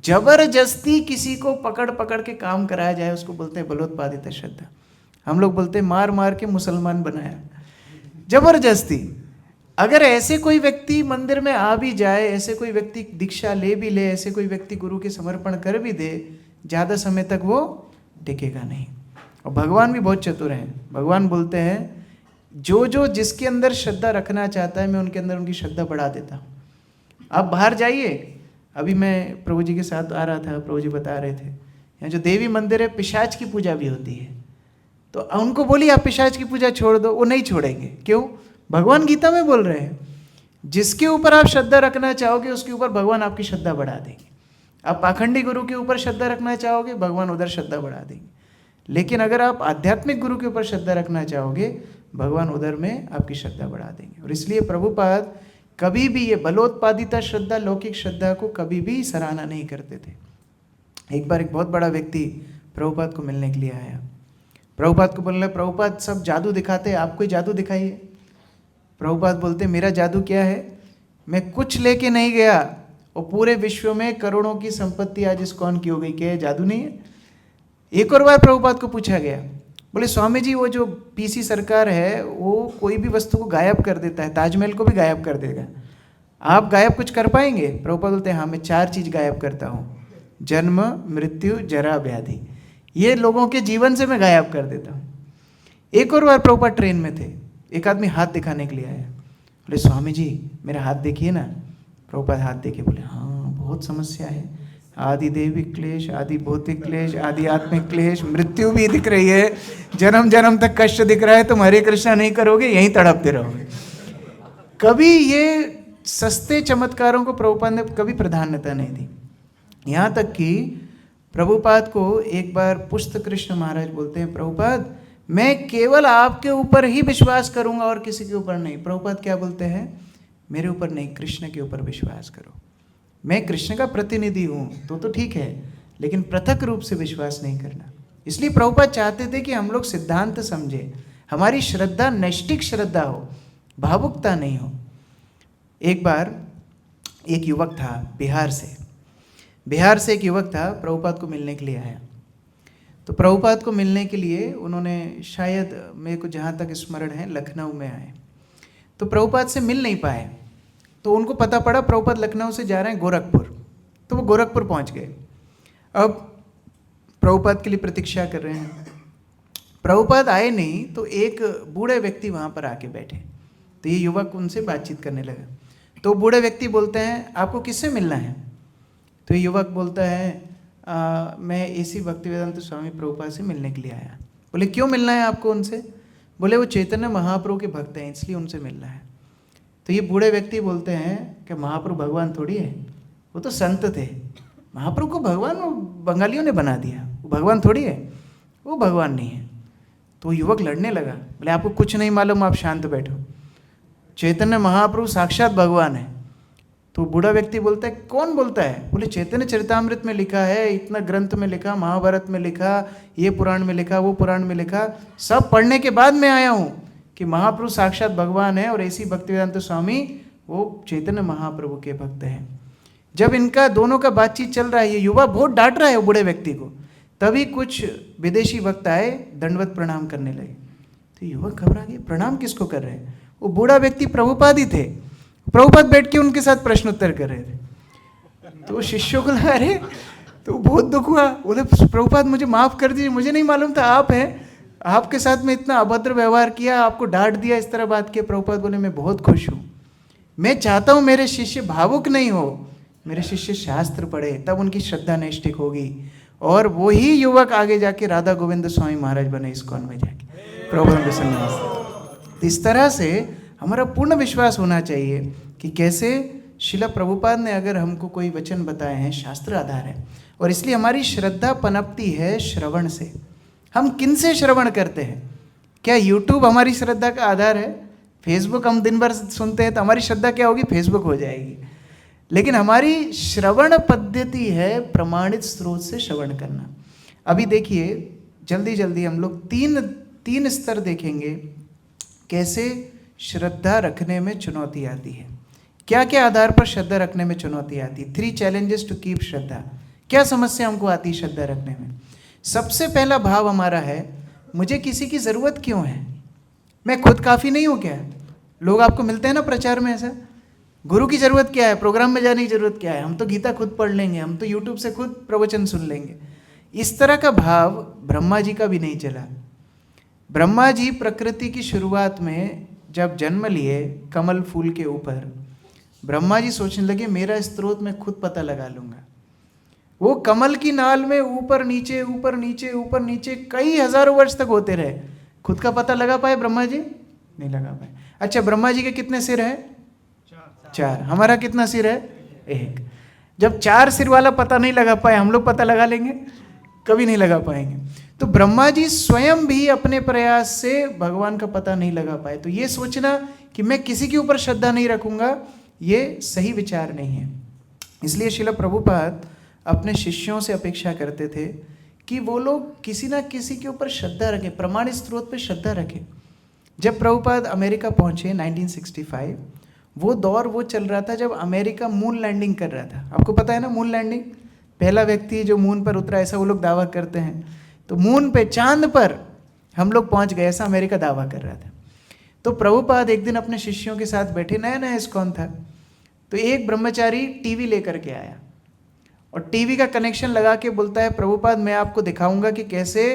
जबरदस्ती किसी को पकड़ पकड़ के काम कराया जाए, उसको बोलते हैं बलोत्पादिता श्रद्धा। हम लोग बोलते हैं मार मार के मुसलमान बनाया, जबरदस्ती। अगर ऐसे कोई व्यक्ति मंदिर में आ भी जाए, ऐसे कोई व्यक्ति दीक्षा ले भी ले, ऐसे कोई व्यक्ति गुरु के समर्पण कर भी दे, ज़्यादा समय तक वो टिकेगा नहीं। और भगवान भी बहुत चतुर हैं। भगवान बोलते हैं जो जो जिसके अंदर श्रद्धा रखना चाहता है मैं उनके अंदर उनकी श्रद्धा बढ़ा देता हूँ। आप बाहर जाइए, अभी मैं प्रभु जी के साथ आ रहा था, प्रभु जी बता रहे थे यहाँ जो देवी मंदिर है पिशाच की पूजा भी होती है। तो उनको बोलिए आप पिशाच की पूजा छोड़ दो, वो नहीं छोड़ेंगे। क्यों? भगवान गीता में बोल रहे हैं जिसके ऊपर आप श्रद्धा रखना चाहोगे उसके ऊपर भगवान आपकी श्रद्धा बढ़ा देंगे। आप पाखंडी गुरु के ऊपर श्रद्धा रखना चाहोगे, भगवान उधर श्रद्धा बढ़ा देंगे। लेकिन अगर आप आध्यात्मिक गुरु के ऊपर श्रद्धा रखना चाहोगे, भगवान उधर में आपकी श्रद्धा बढ़ा देंगे। और इसलिए प्रभुपाद कभी भी ये बलोत्पादिता श्रद्धा, लौकिक श्रद्धा को कभी भी सराहना नहीं करते थे। एक बार एक बहुत बड़ा व्यक्ति प्रभुपाद को मिलने के लिए आया। प्रभुपाद को बोलने, प्रभुपाद सब जादू दिखाते हैं, आप कोई जादू दिखाइए। प्रभुपाद बोलते मेरा जादू क्या है, मैं कुछ लेके नहीं गया और पूरे विश्व में करोड़ों की संपत्ति आज इस्कॉन की हो गई, क्या जादू नहीं है? एक और बार प्रभुपाद को पूछा गया, बोले स्वामी जी वो जो पीसी सरकार है वो कोई भी वस्तु को गायब कर देता है, ताजमहल को भी गायब कर देगा, आप गायब कुछ कर पाएंगे? प्रभुपाद बोलते हैं हाँ मैं 4 चीज़ गायब करता हूँ, जन्म मृत्यु जरा व्याधि, ये लोगों के जीवन से मैं गायब कर देता हूँ। एक और बार प्रभुपाद ट्रेन में थे, एक आदमी हाथ दिखाने के लिए आया, बोले स्वामी जी मेरा हाथ देखिए ना। प्रभुपाद हाथ देखे, बोले हाँ बहुत समस्या है, आदि दैविक क्लेश, आदि भौतिक क्लेश, आदि आत्मिक क्लेश, मृत्यु भी दिख रही है, जन्म जन्म तक कष्ट दिख रहा है, तुम हरे कृष्णा नहीं करोगे यहीं तड़पते रहोगे। कभी ये सस्ते चमत्कारों को प्रभुपाद ने कभी प्राधान्यता नहीं दी। यहाँ तक कि प्रभुपाद को एक बार पुष्ट कृष्ण महाराज बोलते हैं प्रभुपाद मैं केवल आपके ऊपर ही विश्वास करूंगा और किसी के ऊपर नहीं। प्रभुपाद क्या बोलते हैं, मेरे ऊपर नहीं, कृष्ण के ऊपर विश्वास करो। मैं कृष्ण का प्रतिनिधि हूँ तो ठीक है, लेकिन पृथक रूप से विश्वास नहीं करना। इसलिए प्रभुपाद चाहते थे कि हम लोग सिद्धांत समझे, हमारी श्रद्धा नैष्टिक श्रद्धा हो, भावुकता नहीं हो। एक बार एक युवक था बिहार से एक युवक था, प्रभुपाद को मिलने के लिए आया। तो प्रभुपाद को मिलने के लिए उन्होंने शायद मेरे को जहाँ तक स्मरण है लखनऊ में आए, तो प्रभुपाद से मिल नहीं पाए। तो उनको पता पड़ा प्रभुपाद लखनऊ से जा रहे हैं गोरखपुर, तो वो गोरखपुर पहुँच गए। अब प्रभुपाद के लिए प्रतीक्षा कर रहे हैं, प्रभुपाद आए नहीं तो एक बूढ़े व्यक्ति वहाँ पर आके बैठे। तो ये युवक उनसे बातचीत करने लगा। तो बूढ़े व्यक्ति बोलते हैं आपको किससे मिलना है? तो ये युवक बोलता है मैं इसी भक्तिवेदांत स्वामी प्रभुपाद से मिलने के लिए आया। बोले क्यों मिलना है आपको उनसे? बोले वो चैतन्य महाप्रभु के भक्त हैं इसलिए उनसे मिलना है। तो ये बूढ़े व्यक्ति बोलते हैं कि महाप्रभु भगवान थोड़ी है, वो तो संत थे, महाप्रभु को भगवान बंगालियों ने बना दिया, वो भगवान थोड़ी है, वो भगवान नहीं है। तो युवक लड़ने लगा, बोले आपको कुछ नहीं मालूम, आप शांत बैठो, चैतन्य महाप्रभु साक्षात भगवान है। तो बूढ़ा व्यक्ति बोलता है कौन बोलता है? बोले चैतन्य चरितामृत में लिखा है, इतना ग्रंथ में लिखा, महाभारत में लिखा, ये पुराण में लिखा, वो पुराण में लिखा, सब पढ़ने के बाद मैं आया हूँ कि महाप्रभु साक्षात भगवान है और ऐसी भक्तिवेदांत स्वामी वो चैतन्य महाप्रभु के भक्त हैं। जब इनका दोनों का बातचीत चल रहा है, ये युवा बहुत डांट रहा है वो बूढ़े व्यक्ति को, तभी कुछ विदेशी भक्त आए, दंडवत प्रणाम करने लगे। तो युवक घबरा गए, प्रणाम किसको कर रहे हैं? वो बूढ़ा व्यक्ति प्रभुपाद ही थे। प्रभुपाद बैठ के उनके साथ प्रश्न उत्तर कर रहे थे। तो शिष्यों को लगा अरे, तो बहुत दुख हुआ। बोले प्रभुपाद मुझे माफ़ कर दीजिए, मुझे नहीं मालूम था आप हैं, आपके साथ में इतना अभद्र व्यवहार किया, आपको डांट दिया, इस तरह बात किया। प्रभुपाद बोले मैं बहुत खुश हूँ, मैं चाहता हूँ मेरे शिष्य भावुक नहीं हो, मेरे शिष्य शास्त्र पढ़े, तब उनकी श्रद्धा नैष्टिक होगी। और वही युवक आगे जाके राधा गोविंद स्वामी महाराज बने इस्कॉन में जाके। प्रॉब्लम के सन्यास। इस तरह से हमारा पूर्ण विश्वास होना चाहिए कि कैसे शिला प्रभुपाद ने अगर हमको कोई वचन बताए हैं, शास्त्र आधार है, और इसलिए हमारी श्रद्धा पनपती है श्रवण से। हम किन से श्रवण करते हैं? क्या यूट्यूब हमारी श्रद्धा का आधार है? फेसबुक हम दिन भर सुनते हैं तो हमारी श्रद्धा क्या होगी? फेसबुक हो जाएगी। लेकिन हमारी श्रवण पद्धति है प्रमाणित स्रोत से श्रवण करना। अभी देखिए जल्दी जल्दी हम लोग तीन स्तर देखेंगे कैसे श्रद्धा रखने में चुनौती आती है, क्या क्या आधार पर श्रद्धा रखने में चुनौती आती है। 3 चैलेंजेस टू कीप श्रद्धा। क्या समस्या हमको आती है श्रद्धा रखने में? सबसे पहला भाव हमारा है, मुझे किसी की ज़रूरत क्यों है? मैं खुद काफ़ी नहीं हूँ क्या? लोग आपको मिलते हैं ना प्रचार में ऐसा, गुरु की ज़रूरत क्या है, प्रोग्राम में जाने की ज़रूरत क्या है, हम तो गीता खुद पढ़ लेंगे, हम तो यूट्यूब से खुद प्रवचन सुन लेंगे। इस तरह का भाव ब्रह्मा जी का भी नहीं चला। ब्रह्मा जी प्रकृति की शुरुआत में जब जन्म लिए कमल फूल के ऊपर, ब्रह्मा जी सोचने लगे मेरा स्रोत मैं खुद पता लगा लूँगा। वो कमल की नाल में ऊपर नीचे ऊपर नीचे ऊपर नीचे कई हजारों वर्ष तक होते रहे, खुद का पता लगा पाए ब्रह्मा जी? नहीं लगा पाए। अच्छा, ब्रह्मा जी के कितने सिर है? 4। हमारा कितना सिर है? 1। जब 4 सिर वाला पता नहीं लगा पाए, हम लोग पता लगा लेंगे? कभी नहीं लगा पाएंगे। तो ब्रह्मा जी स्वयं भी अपने प्रयास से भगवान का पता नहीं लगा पाए। तो ये सोचना कि मैं किसी के ऊपर श्रद्धा नहीं रखूंगा, ये सही विचार नहीं है। इसलिए श्रील प्रभुपाद अपने शिष्यों से अपेक्षा करते थे कि वो लोग किसी ना किसी के ऊपर श्रद्धा रखें, प्रमाणित स्रोत पर श्रद्धा रखें। जब प्रभुपाद अमेरिका पहुंचे 1965, वो दौर वो चल रहा था जब अमेरिका मून लैंडिंग कर रहा था। आपको पता है ना मून लैंडिंग? पहला व्यक्ति जो मून पर उतरा, ऐसा वो लोग दावा करते हैं। तो मून पे, चांद पर हम लोग पहुंच गए, ऐसा अमेरिका दावा कर रहा था। तो प्रभुपाद एक दिन अपने शिष्यों के साथ बैठे, नया नया इस्कॉन था, तो एक ब्रह्मचारी टीवी लेकर के आया और टीवी का कनेक्शन लगा के बोलता है, प्रभुपाद मैं आपको दिखाऊंगा कि कैसे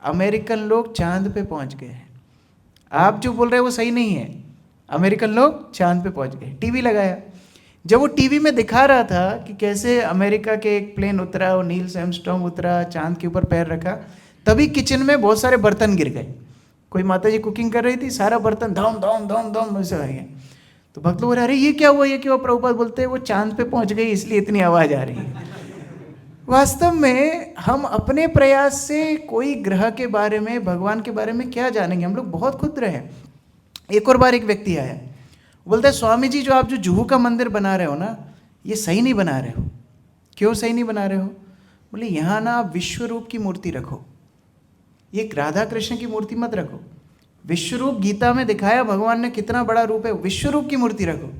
अमेरिकन लोग चांद पे पहुंच गए हैं। आप जो बोल रहे हैं वो सही नहीं है, अमेरिकन लोग चांद पे पहुंच गए। टीवी लगाया, जब वो टीवी में दिखा रहा था कि कैसे अमेरिका के एक प्लेन उतरा और नील आर्मस्ट्रांग उतरा, चांद के ऊपर पैर रखा, तभी किचन में बहुत सारे बर्तन गिर गए। कोई माता जी कुकिंग कर रही थी, सारा बर्तन धम धम धम धम वैसे आ गया। तो भक्त लोग बोले अरे ये क्या हुआ, ये क्या हुआ? प्रभुपाद बोलते हैं वो चांद पे पहुंच गई इसलिए इतनी आवाज़ आ रही है। वास्तव में हम अपने प्रयास से कोई ग्रह के बारे में, भगवान के बारे में क्या जानेंगे? हम लोग बहुत खुद रहे। एक और बार एक व्यक्ति आया, बोलता है स्वामी जी जो आप जो जुहू का मंदिर बना रहे हो ना, ये सही नहीं बना रहे हो। क्यों सही नहीं बना रहे हो? बोले यहाँ ना आप विश्व रूप की मूर्ति रखो, ये राधा कृष्ण की मूर्ति मत रखो। विश्व रूप गीता में दिखाया भगवान ने कितना बड़ा रूप है, विश्व रूप की मूर्ति रखो।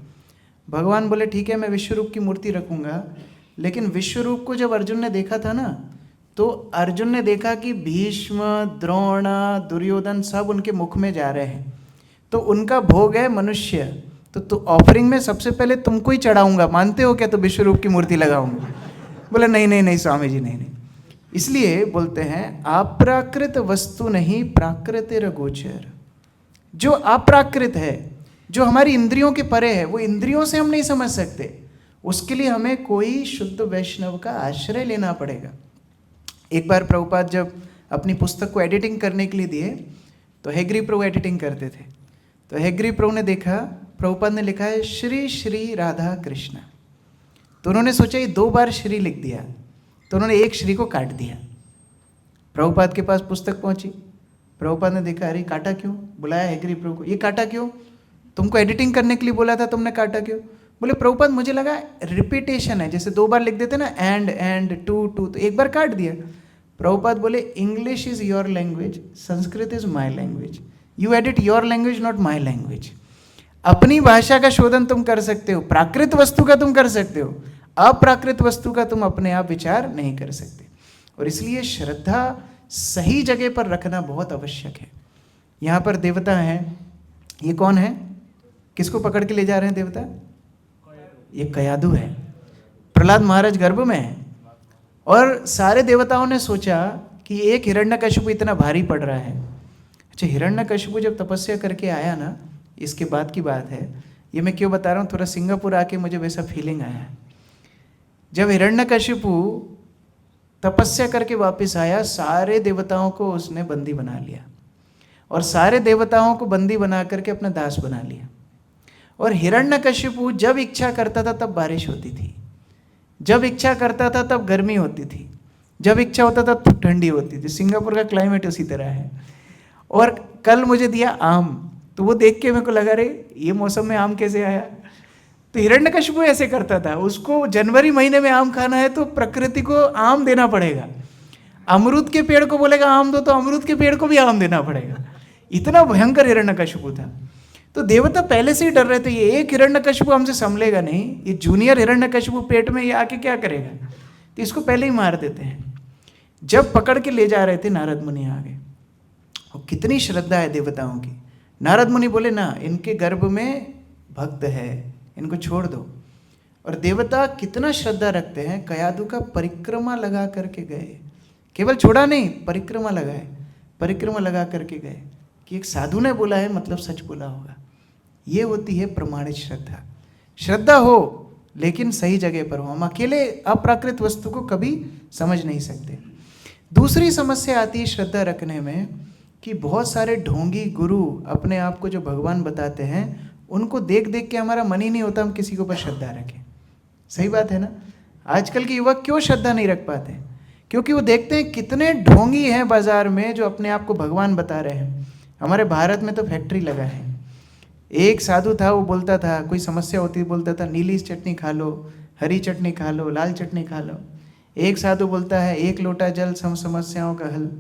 भगवान बोले ठीक है मैं विश्व रूप की मूर्ति रखूँगा, लेकिन विश्व रूप को जब अर्जुन ने देखा था ना, तो अर्जुन ने देखा कि भीष्म, द्रोण, दुर्योधन सब उनके मुख में जा रहे हैं, तो उनका भोग है मनुष्य, तो ऑफरिंग में सबसे पहले तुमको ही चढ़ाऊंगा, मानते हो क्या? तो विश्व रूप की मूर्ति लगाऊंगा। बोले नहीं नहीं नहीं स्वामी जी नहीं नहीं। इसलिए बोलते हैं अप्राकृत वस्तु नहीं प्राकृतिर गोचर। जो अप्राकृत है, जो हमारी इंद्रियों के परे है, वो इंद्रियों से हम नहीं समझ सकते, उसके लिए हमें कोई शुद्ध वैष्णव का आश्रय लेना पड़ेगा। एक बार प्रभुपाद जब अपनी पुस्तक को एडिटिंग करने के लिए दिए, तो हेगरी प्रभु एडिटिंग करते थे, तो हेगरी प्रभु ने देखा प्रभुपाद ने लिखा है श्री श्री राधा कृष्ण, तो उन्होंने सोचा ये 2 बार श्री लिख दिया, तो उन्होंने एक श्री को काट दिया। प्रभुपाद के पास पुस्तक पहुंची, प्रभुपाद ने देखा अरे काटा क्यों? बुलाया हेगरी प्रभु को, ये काटा क्यों? तुमको एडिटिंग करने के लिए बोला था, तुमने काटा क्यों? बोले प्रभुपाद मुझे लगा रिपीटेशन है, जैसे 2 बार लिख देते ना, एंड टू, तो एक बार काट दिया। प्रभुपाद बोले English is your language, Sanskrit is my language, you edit your language not my language. अपनी भाषा का शोधन तुम कर सकते हो, प्राकृत वस्तु का तुम कर सकते हो, अप्राकृत वस्तु का तुम अपने आप विचार नहीं कर सकते। और इसलिए श्रद्धा सही जगह पर रखना बहुत आवश्यक है। यहाँ पर देवता हैं, ये कौन है? किसको पकड़ के ले जा रहे हैं देवता? ये कयाधु है। प्रहलाद महाराज गर्भ में है, और सारे देवताओं ने सोचा कि एक हिरण्यकशिपु इतना भारी पड़ रहा है। अच्छा, हिरण्यकशिपु जब तपस्या करके आया ना, इसके बाद की बात है, ये मैं क्यों बता रहा हूँ, थोड़ा सिंगापुर आके मुझे वैसा फीलिंग आया। जब हिरण्यकशिपु तपस्या करके वापस आया, सारे देवताओं को उसने बंदी बना लिया। और सारे देवताओं को बंदी बना करके अपना दास बना लिया। और हिरण्यकशिपु जब इच्छा करता था तब बारिश होती थी, जब इच्छा करता था तब गर्मी होती थी, जब इच्छा होता था तब ठंडी होती थी। सिंगापुर का क्लाइमेट उसी तरह है। और कल मुझे दिया आम, तो वो देख के मेरे को लगा, रे ये मौसम में आम कैसे आया। तो हिरण्यकशिपु ऐसे करता था, उसको जनवरी महीने में आम खाना है तो प्रकृति को आम देना पड़ेगा। अमरूद के पेड़ को बोलेगा आम दो, तो अमरूद के पेड़ को भी आम देना पड़ेगा। इतना भयंकर हिरण्यकशिपु था। तो देवता पहले से ही डर रहे थे, ये एक हिरण्यकशिपु हमसे संभलेगा नहीं, ये जूनियर हिरण्यकशिपु पेट में ये आके क्या करेगा, तो इसको पहले ही मार देते हैं। जब पकड़ के ले जा रहे थे नारद मुनि आगे, और कितनी श्रद्धा है देवताओं की। नारद मुनि बोले ना, इनके गर्भ में भक्त है, इनको छोड़ दो। और देवता कितना श्रद्धा रखते हैं, कयादु का परिक्रमा लगा करके गए, केवल छोड़ा नहीं, परिक्रमा लगाए, परिक्रमा लगा करके गए कि एक साधु ने बोला है मतलब सच बोला होगा। ये होती है प्रमाणित श्रद्धा। श्रद्धा हो लेकिन सही जगह पर हो। हम अकेले अप्राकृत वस्तु को कभी समझ नहीं सकते। दूसरी समस्या आती है श्रद्धा रखने में कि बहुत सारे ढोंगी गुरु अपने आप को जो भगवान बताते हैं, उनको देख देख के हमारा मन ही नहीं होता हम किसी के ऊपर श्रद्धा रखें। सही बात है ना। आजकल के युवक क्यों श्रद्धा नहीं रख पाते? क्योंकि वो देखते हैं कितने ढोंगी हैं बाजार में जो अपने आप को भगवान बता रहे हैं। हमारे भारत में तो फैक्ट्री लगा है। एक साधु था, वो बोलता था, कोई समस्या होती बोलता था नीली चटनी खा लो, हरी चटनी खा लो, लाल चटनी खा लो। एक साधु बोलता है एक लोटा जल सब समस्याओं का हल।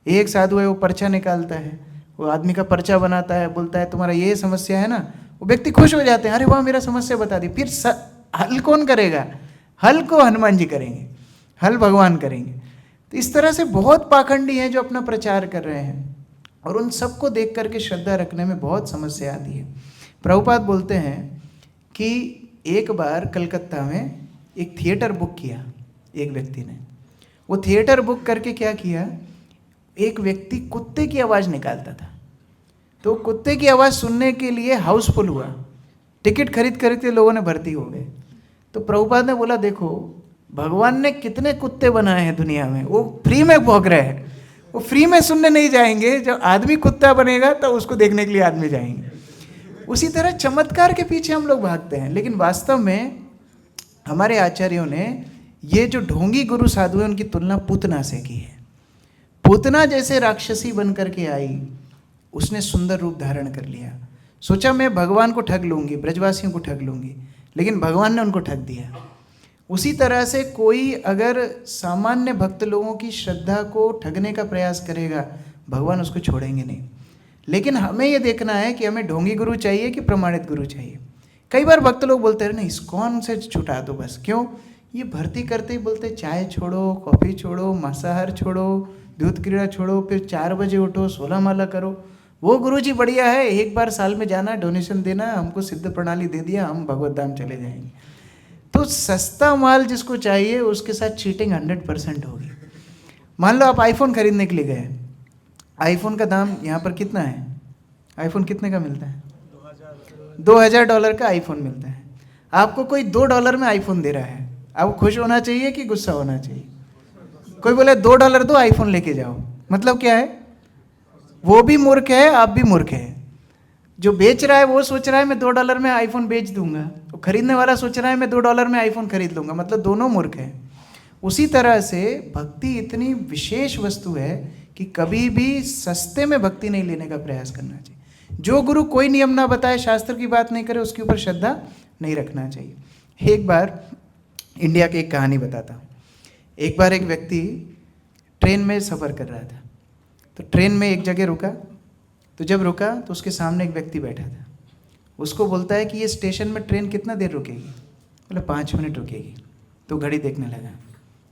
एक साधु है वो पर्चा निकालता है, वो आदमी का पर्चा बनाता है, बोलता है तुम्हारा ये समस्या है ना। वो व्यक्ति खुश हो जाते हैं, अरे वाह मेरा समस्या बता दी। फिर हल कौन करेगा? हल को हनुमान जी करेंगे, हल भगवान करेंगे। तो इस तरह से बहुत पाखंडी हैं जो अपना प्रचार कर रहे हैं, और उन सबको देख करके श्रद्धा रखने में बहुत समस्या आती है। प्रभुपाद बोलते हैं कि एक बार कलकत्ता में एक थिएटर बुक किया एक व्यक्ति ने। वो थिएटर बुक करके क्या किया, एक व्यक्ति कुत्ते की आवाज़ निकालता था, तो कुत्ते की आवाज़ सुनने के लिए हाउसफुल हुआ। टिकट खरीद के लोगों ने भर्ती हो गए। तो प्रभुपाद ने बोला देखो भगवान ने कितने कुत्ते बनाए हैं दुनिया में, वो फ्री में भौंक रहे हैं। वो फ्री में सुनने नहीं जाएंगे, जब आदमी कुत्ता बनेगा तो उसको देखने के लिए आदमी जाएंगे। उसी तरह चमत्कार के पीछे हम लोग भागते हैं, लेकिन वास्तव में हमारे आचार्यों ने ये जो ढोंगी गुरु साधु हैं उनकी तुलना पूतना से की है। पूतना जैसे राक्षसी बन करके आई, उसने सुंदर रूप धारण कर लिया, सोचा मैं भगवान को ठग लूंगी, ब्रजवासियों को ठग लूंगी, लेकिन भगवान ने उनको ठग दिया। उसी तरह से कोई अगर सामान्य भक्त लोगों की श्रद्धा को ठगने का प्रयास करेगा, भगवान उसको छोड़ेंगे नहीं। लेकिन हमें ये देखना है कि हमें ढोंगी गुरु चाहिए कि प्रमाणित गुरु चाहिए। कई बार भक्त लोग बोलते हैं नहीं इस्कॉन से छुटा दो बस। क्यों? ये भर्ती करते ही बोलते चाय छोड़ो, कॉफ़ी छोड़ो, मांसाहार छोड़ो, दूध क्रीड़ा छोड़ो, फिर 4 बजे उठो, 16 माला करो। वो गुरु जी बढ़िया है, एक बार साल में जाना, डोनेशन देना, हमको सिद्ध प्रणाली दे दिया, हम भगवत धाम चले जाएंगे। तो सस्ता माल जिसको चाहिए उसके साथ चीटिंग 100% होगी। मान लो आप आईफोन खरीदने के लिए गए, आईफोन का दाम यहाँ पर कितना है? आईफोन कितने का मिलता है? $2000 का आईफोन मिलता है। आपको कोई $2 में आईफोन दे रहा है, आपको खुश होना चाहिए कि गुस्सा होना चाहिए? कोई बोले $2 दो आईफोन लेके जाओ, मतलब क्या है? वो भी मूर्ख है, आप भी मूर्ख है। जो बेच रहा है वो सोच रहा है मैं $2 में आईफोन बेच दूंगा, तो खरीदने वाला सोच रहा है मैं $2 में आईफोन खरीद लूंगा, मतलब दोनों मूर्ख हैं। उसी तरह से भक्ति इतनी विशेष वस्तु है कि कभी भी सस्ते में भक्ति नहीं लेने का प्रयास करना चाहिए। जो गुरु कोई नियम ना बताए, शास्त्र की बात नहीं करे, उसके ऊपर श्रद्धा नहीं रखना चाहिए। एक बार इंडिया की एक कहानी बताता हूँ। एक बार एक व्यक्ति ट्रेन में सफ़र कर रहा था, तो ट्रेन में एक जगह रुका, तो जब रुका तो उसके सामने एक व्यक्ति बैठा था। उसको बोलता है कि ये स्टेशन में ट्रेन कितना देर रुकेगी? बोले 5 मिनट रुकेगी। तो घड़ी देखने लगा,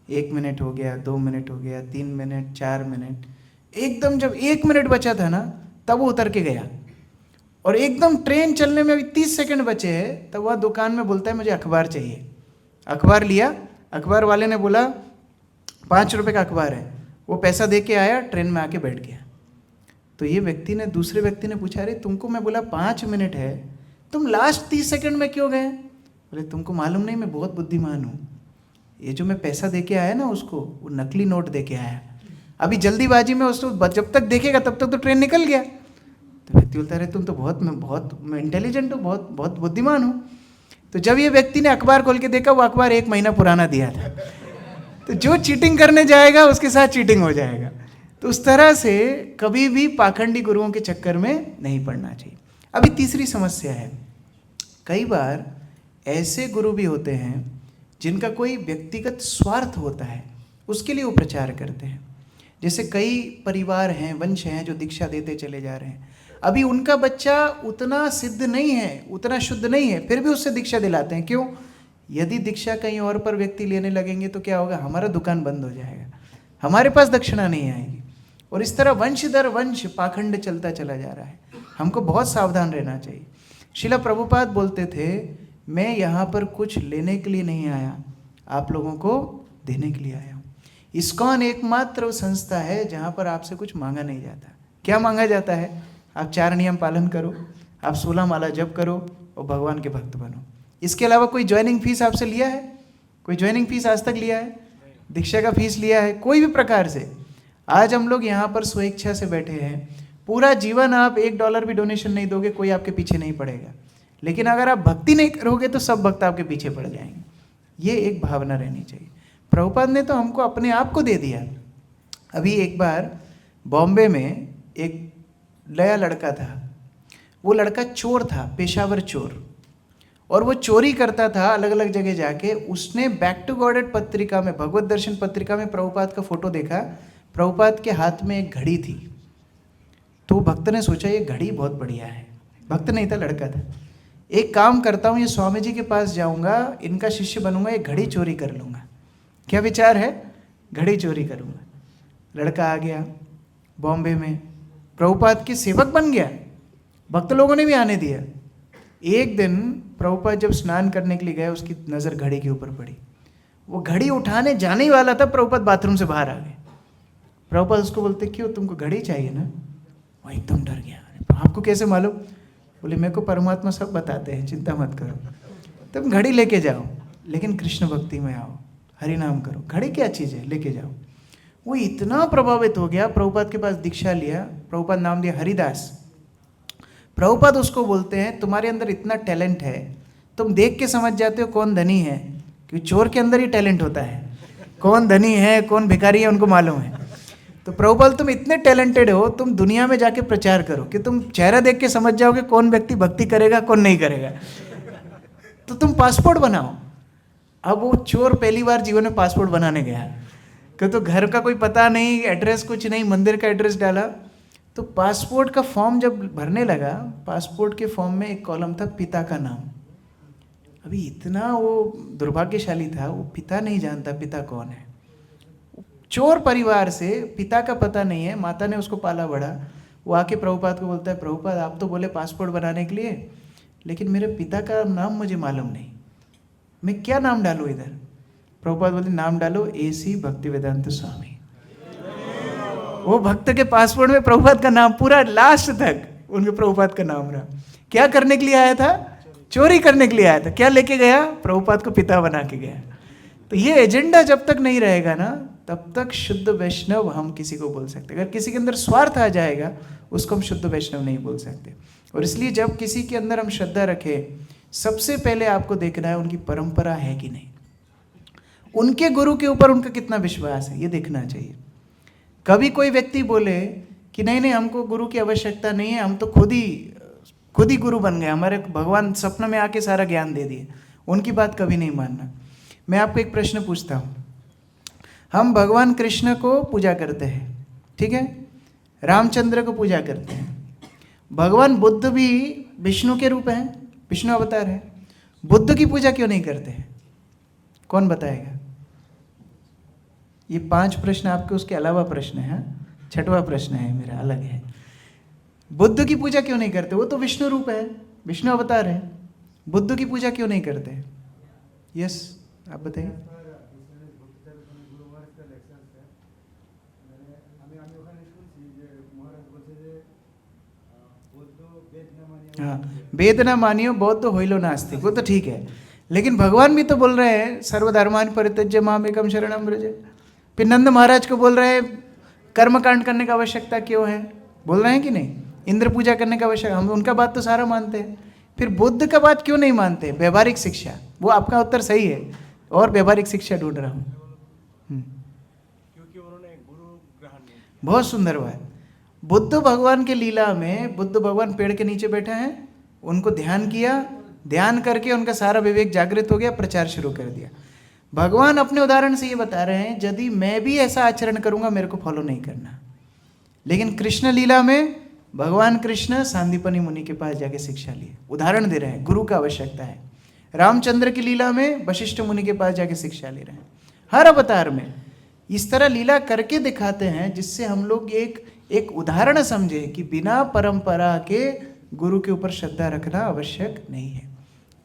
1 मिनट हो गया, 2 मिनट हो गया, 3 मिनट, 4 मिनट। एकदम जब 1 मिनट बचा था ना, तब वो उतर के गया, और एकदम ट्रेन चलने में अभी 30 सेकंड बचे हैं, तब वह दुकान में बोलता है मुझे अखबार चाहिए। अखबार लिया, अखबार वाले ने बोला 5 रुपये का अखबार है। वो पैसा दे के आया, ट्रेन में आके बैठ गया। तो ये व्यक्ति ने, दूसरे व्यक्ति ने पूछा, अरे तुमको मैं बोला 5 मिनट है, तुम लास्ट 30 सेकंड में क्यों गए? बोले तुमको मालूम नहीं, मैं बहुत बुद्धिमान हूँ। ये जो मैं पैसा दे के आया ना उसको, वो नकली नोट दे के आया। अभी जल्दीबाजी में उसको जब तक देखेगा तब तक तो ट्रेन निकल गया। व्यक्ति बोलता है तुम तो बहुत इंटेलिजेंट हो, बहुत बहुत बुद्धिमान हो। तो जब ये व्यक्ति ने अखबार खोल के देखा, वो अखबार 1 महीना पुराना दिया था। तो जो चीटिंग करने जाएगा उसके साथ चीटिंग हो जाएगा। तो उस तरह से कभी भी पाखंडी गुरुओं के चक्कर में नहीं पड़ना चाहिए। अभी तीसरी समस्या है, कई बार ऐसे गुरु भी होते हैं जिनका कोई व्यक्तिगत स्वार्थ होता है, उसके लिए वो प्रचार करते हैं। जैसे कई परिवार हैं, वंश हैं जो दीक्षा देते चले जा रहे हैं, अभी उनका बच्चा उतना सिद्ध नहीं है, उतना शुद्ध नहीं है, फिर भी उससे दीक्षा दिलाते हैं। क्यों? यदि दीक्षा कहीं और पर व्यक्ति लेने लगेंगे तो क्या होगा, हमारा दुकान बंद हो जाएगा, हमारे पास दक्षिणा नहीं आएगी। और इस तरह वंश दर वंश पाखंड चलता चला जा रहा है। हमको बहुत सावधान रहना चाहिए। श्रील प्रभुपाद बोलते थे, मैं यहाँ पर कुछ लेने के लिए नहीं आया, आप लोगों को देने के लिए आया हूँ। इस्कॉन एकमात्र संस्था है जहाँ पर आपसे कुछ मांगा नहीं जाता। क्या मांगा जाता है? आप 4 नियम पालन करो, आप 16 माला जप करो और भगवान के भक्त बनो। इसके अलावा कोई ज्वाइनिंग फीस आपसे लिया है? कोई ज्वाइनिंग फीस आज तक लिया है? दीक्षा का फीस लिया है? कोई भी प्रकार से। आज हम लोग यहाँ पर स्वेच्छा से बैठे हैं। पूरा जीवन आप $1 भी डोनेशन नहीं दोगे, कोई आपके पीछे नहीं पड़ेगा। लेकिन अगर आप भक्ति नहीं करोगे तो सब भक्त आपके पीछे पड़ जाएंगे। ये एक भावना रहनी चाहिए। प्रभुपाद ने तो हमको अपने आप को दे दिया। अभी एक बार बॉम्बे में एक नया लड़का था, वो लड़का चोर था, पेशावर चोर, और वो चोरी करता था अलग अलग जगह जाके। उसने बैक टू गॉडेड पत्रिका में, भगवत दर्शन पत्रिका में प्रभुपाद का फोटो देखा। प्रभुपाद के हाथ में एक घड़ी थी। तो भक्त ने सोचा ये घड़ी बहुत बढ़िया है। भक्त नहीं था, लड़का था। एक काम करता हूँ, ये स्वामी जी के पास जाऊँगा, इनका शिष्य बनूंगा, एक घड़ी चोरी कर लूँगा। क्या विचार है? घड़ी चोरी करूँगा। लड़का आ गया बॉम्बे में, प्रभुपाद के सेवक बन गया, भक्त लोगों ने भी आने दिया। एक दिन प्रभुपाद जब स्नान करने के लिए गए, उसकी नज़र घड़ी के ऊपर पड़ी। वो घड़ी उठाने जाने ही वाला था, प्रभुपाद बाथरूम से बाहर आ गए। प्रभुपाद उसको बोलते, क्यों, तुमको घड़ी चाहिए ना? वो एकदम डर गया। आपको कैसे मालूम? बोले, मेरे को परमात्मा सब बताते हैं, चिंता मत करो, तुम घड़ी लेके जाओ, लेकिन कृष्ण भक्ति में आओ, हरि नाम करो। घड़ी क्या चीज़ है, लेके जाओ। वो इतना प्रभावित हो गया, प्रभुपाद के पास दीक्षा लिया। प्रभुपाद नाम दिया हरिदास। प्रभुपाद उसको बोलते हैं, तुम्हारे अंदर इतना टैलेंट है, तुम देख के समझ जाते हो कौन धनी है, क्योंकि चोर के अंदर ही टैलेंट होता है, कौन धनी है कौन भिखारी है उनको मालूम है। तो प्रभुपाद तुम इतने टैलेंटेड हो, तुम दुनिया में जाके प्रचार करो कि तुम चेहरा देख के समझ जाओगे कौन व्यक्ति भक्ति करेगा कौन नहीं करेगा। तो तुम पासपोर्ट बनाओ। अब वो चोर पहली बार जीवन में पासपोर्ट बनाने गया, कि तो घर का कोई पता नहीं, एड्रेस कुछ नहीं, मंदिर का एड्रेस डाला। तो पासपोर्ट का फॉर्म जब भरने लगा, पासपोर्ट के फॉर्म में एक कॉलम था पिता का नाम। अभी इतना वो दुर्भाग्यशाली था, वो पिता नहीं जानता पिता कौन है। चोर परिवार से, पिता का पता नहीं है, माता ने उसको पाला बड़ा। वो आके प्रभुपाद को बोलता है, प्रभुपाद आप तो बोले पासपोर्ट बनाने के लिए, लेकिन मेरे पिता का नाम मुझे मालूम नहीं, मैं क्या नाम डालूँ इधर? प्रभुपाद बोलते, नाम डालो AC भक्तिवेदांत स्वामी। वो भक्त के पासपोर्ट में प्रभुपाद का नाम, पूरा लास्ट तक उनके प्रभुपाद का नाम रहा। क्या करने के लिए आया था? चोरी करने के लिए आया था। क्या लेके गया? प्रभुपाद को पिता बना के गया। तो ये एजेंडा जब तक नहीं रहेगा ना, तब तक शुद्ध वैष्णव हम किसी को बोल सकते। अगर किसी के अंदर स्वार्थ आ जाएगा, उसको हम शुद्ध वैष्णव नहीं बोल सकते। और इसलिए जब किसी के अंदर हम श्रद्धा रखें, सबसे पहले आपको देखना है उनकी परंपरा है कि नहीं, उनके गुरु के ऊपर उनका कितना विश्वास है, ये देखना चाहिए। कभी कोई व्यक्ति बोले कि नहीं नहीं हमको गुरु की आवश्यकता नहीं है, हम तो खुद ही गुरु बन गए, हमारे भगवान सपने में आके सारा ज्ञान दे दिए, उनकी बात कभी नहीं मानना। मैं आपको एक प्रश्न पूछता हूँ, हम भगवान कृष्ण को पूजा करते हैं, ठीक है, रामचंद्र को पूजा करते हैं, भगवान बुद्ध भी विष्णु के रूप हैं, विष्णु अवतार है, बुद्ध की पूजा क्यों नहीं करते हैं? कौन बताएगा? ये 5 प्रश्न आपके, उसके अलावा प्रश्न है, 6वां प्रश्न है मेरा, अलग है। बुद्ध की पूजा क्यों नहीं करते? वो तो विष्णु रूप है, विष्णु अवतार है, बुद्ध की पूजा क्यों नहीं करते? यस, आप बताइए। हाँ, वेद ना मानियो बौद्ध होइलो नास्तिक, वो तो ठीक है, लेकिन भगवान भी तो बोल रहे हैं सर्वधर्मान् परित्यज्य मामेकं शरणं व्रज। फिर नंद महाराज को बोल रहे हैं कर्मकांड करने का आवश्यकता क्यों है, बोल रहे हैं कि नहीं? इंद्र पूजा करने का आवश्यक, हम उनका बात तो सारा मानते हैं, फिर बुद्ध का बात क्यों नहीं मानते? व्यवहारिक शिक्षा, वो आपका उत्तर सही है, और व्यवहारिक शिक्षा ढूंढ रहा हूँ। क्योंकि उन्होंने गुरु ग्रहण नहीं किया। बहुत सुंदर बात। बुद्ध भगवान के लीला में बुद्ध भगवान पेड़ के नीचे बैठे हैं, उनको ध्यान किया, ध्यान करके उनका सारा विवेक जागृत हो गया, प्रचार शुरू कर दिया। भगवान अपने उदाहरण से ये बता रहे हैं, यदि मैं भी ऐसा आचरण करूंगा मेरे को फॉलो नहीं करना। लेकिन कृष्ण लीला में भगवान कृष्ण सांदीपनि मुनि के पास जाके शिक्षा लिए, उदाहरण दे रहे हैं, गुरु का आवश्यकता है। रामचंद्र की लीला में वशिष्ठ मुनि के पास जाके शिक्षा ले रहे हैं। हर अवतार में इस तरह लीला करके दिखाते हैं, जिससे हम लोग एक उदाहरण समझे कि बिना परंपरा के गुरु के ऊपर श्रद्धा रखना आवश्यक नहीं है।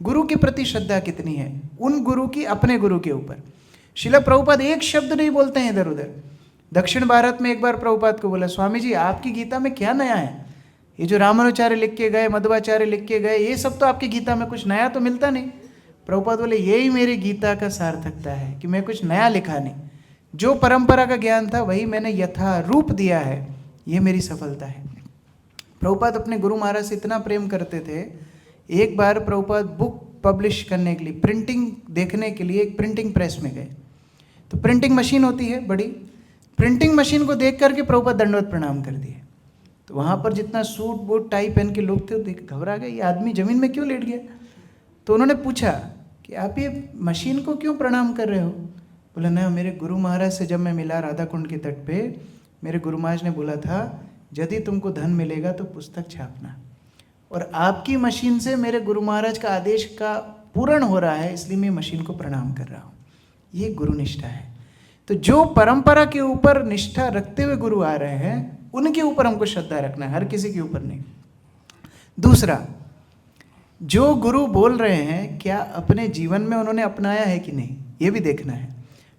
गुरु के प्रति श्रद्धा कितनी है, उन गुरु की अपने गुरु के ऊपर। श्रील प्रभुपाद एक शब्द नहीं बोलते हैं इधर उधर। दक्षिण भारत में एक बार प्रभुपाद को बोला, स्वामी जी आपकी गीता में क्या नया है? ये जो रामानुचार्य लिख के गए, मध्वाचार्य लिख के गए, ये सब तो आपकी गीता में कुछ नया तो मिलता नहीं। प्रभुपाद बोले, यही मेरी गीता का सार्थकता है कि मैं कुछ नया लिखा नहीं, जो परंपरा का ज्ञान था वही मैंने यथा रूप दिया है, ये मेरी सफलता है। प्रभुपाद अपने गुरु महाराज से इतना प्रेम करते थे, एक बार प्रभुपाद बुक पब्लिश करने के लिए, प्रिंटिंग देखने के लिए एक प्रिंटिंग प्रेस में गए। तो प्रिंटिंग मशीन होती है बड़ी, प्रिंटिंग मशीन को देख करके प्रभुपाद दंडवत प्रणाम कर दिए। तो वहाँ पर जितना सूट बूट टाई पहन के लोग थे वो देख घबरा गए, ये आदमी जमीन में क्यों लेट गया? तो उन्होंने पूछा कि आप ये मशीन को क्यों प्रणाम कर रहे हो? बोले, ना मेरे गुरु महाराज से जब मैं मिला राधा कुंड के तट पे, मेरे गुरु महाराज ने बोला था यदि तुमको धन मिलेगा तो पुस्तक छापना, और आपकी मशीन से मेरे गुरु महाराज का आदेश का पूर्ण हो रहा है, इसलिए मैं मशीन को प्रणाम कर रहा हूँ। ये गुरु निष्ठा है। तो जो परंपरा के ऊपर निष्ठा रखते हुए गुरु आ रहे हैं उनके ऊपर हमको श्रद्धा रखना है, हर किसी के ऊपर नहीं। दूसरा, जो गुरु बोल रहे हैं क्या अपने जीवन में उन्होंने अपनाया है कि नहीं, ये भी देखना है।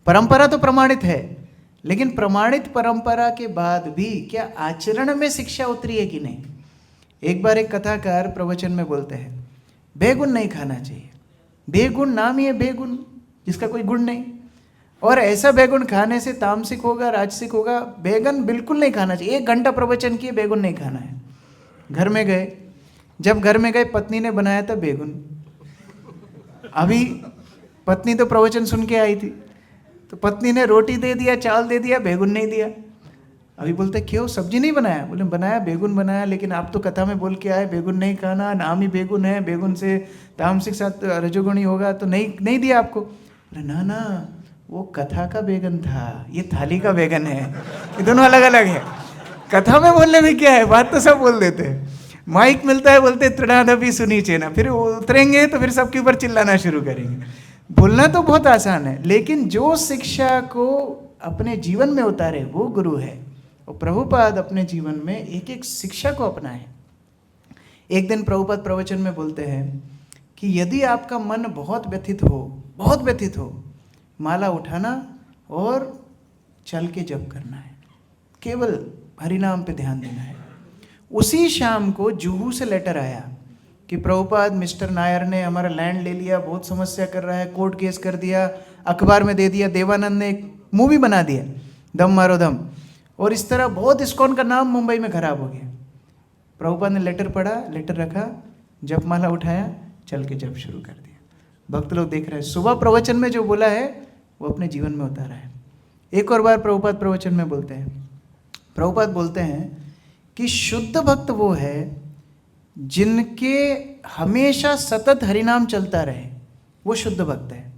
परंपरा तो प्रमाणित है, लेकिन प्रमाणित परंपरा के बाद भी क्या आचरण में शिक्षा उतरी है कि नहीं। एक बार एक कथाकार प्रवचन में बोलते हैं बेगुन नहीं खाना चाहिए। बेगुन नाम ही है बेगुन, जिसका कोई गुण नहीं, और ऐसा बेगुन खाने से तामसिक होगा, राजसिक होगा। बैगन बिल्कुल नहीं खाना चाहिए। 1 घंटा प्रवचन किए, बेगुन नहीं खाना है। घर में गए, जब घर में गए पत्नी ने बनाया था बेगुन। अभी पत्नी तो प्रवचन सुन के आई थी, तो पत्नी ने रोटी दे दिया, चावल दे दिया, बेगुन नहीं दिया। अभी बोलते क्यों, सब्जी नहीं बनाया? बोले बनाया, बेगुन बनाया, लेकिन आप तो कथा में बोल के आए बेगुन नहीं खाना, नाम ही बेगुन है, बेगुन से तामसिक साथ रजोगुणी होगा, तो नहीं दिया आपको। बोले ना ना, वो कथा का बेगन था, ये थाली का बेगन है, ये दोनों अलग अलग है। कथा में बोलने में क्या है, बात तो सब बोल देते हैं। माइक मिलता है, बोलते तृणादपि सुनीचे ना, फिर उतरेंगे तो फिर सबके ऊपर चिल्लाना शुरू करेंगे। बोलना तो बहुत आसान है, लेकिन जो शिक्षा को अपने जीवन में उतारे वो गुरु है। और प्रभुपाद अपने जीवन में एक एक शिक्षा को अपनाए। एक दिन प्रभुपाद प्रवचन में बोलते हैं कि यदि आपका मन बहुत व्यथित हो, माला उठाना और चल के जप करना है, केवल हरिनाम पे ध्यान देना है। उसी शाम को जुहू से लेटर आया कि प्रभुपाद मिस्टर नायर ने हमारा लैंड ले लिया, बहुत समस्या कर रहा है, कोर्ट केस कर दिया, अखबार में दे दिया, देवानंद ने एक मूवी बना दिया दम मारो दम, और इस तरह बहुत इस्कॉन का नाम मुंबई में खराब हो गया। प्रभुपाद ने लेटर पढ़ा, लेटर रखा, जपमाला उठाया, चल के जप शुरू कर दिया। भक्त लोग देख रहे हैं, सुबह प्रवचन में जो बोला है वो अपने जीवन में उतारा है। एक और बार प्रभुपाद प्रवचन में बोलते हैं, प्रभुपाद बोलते हैं कि शुद्ध भक्त वो है जिनके हमेशा सतत हरिनाम चलता रहे, वो शुद्ध भक्त है।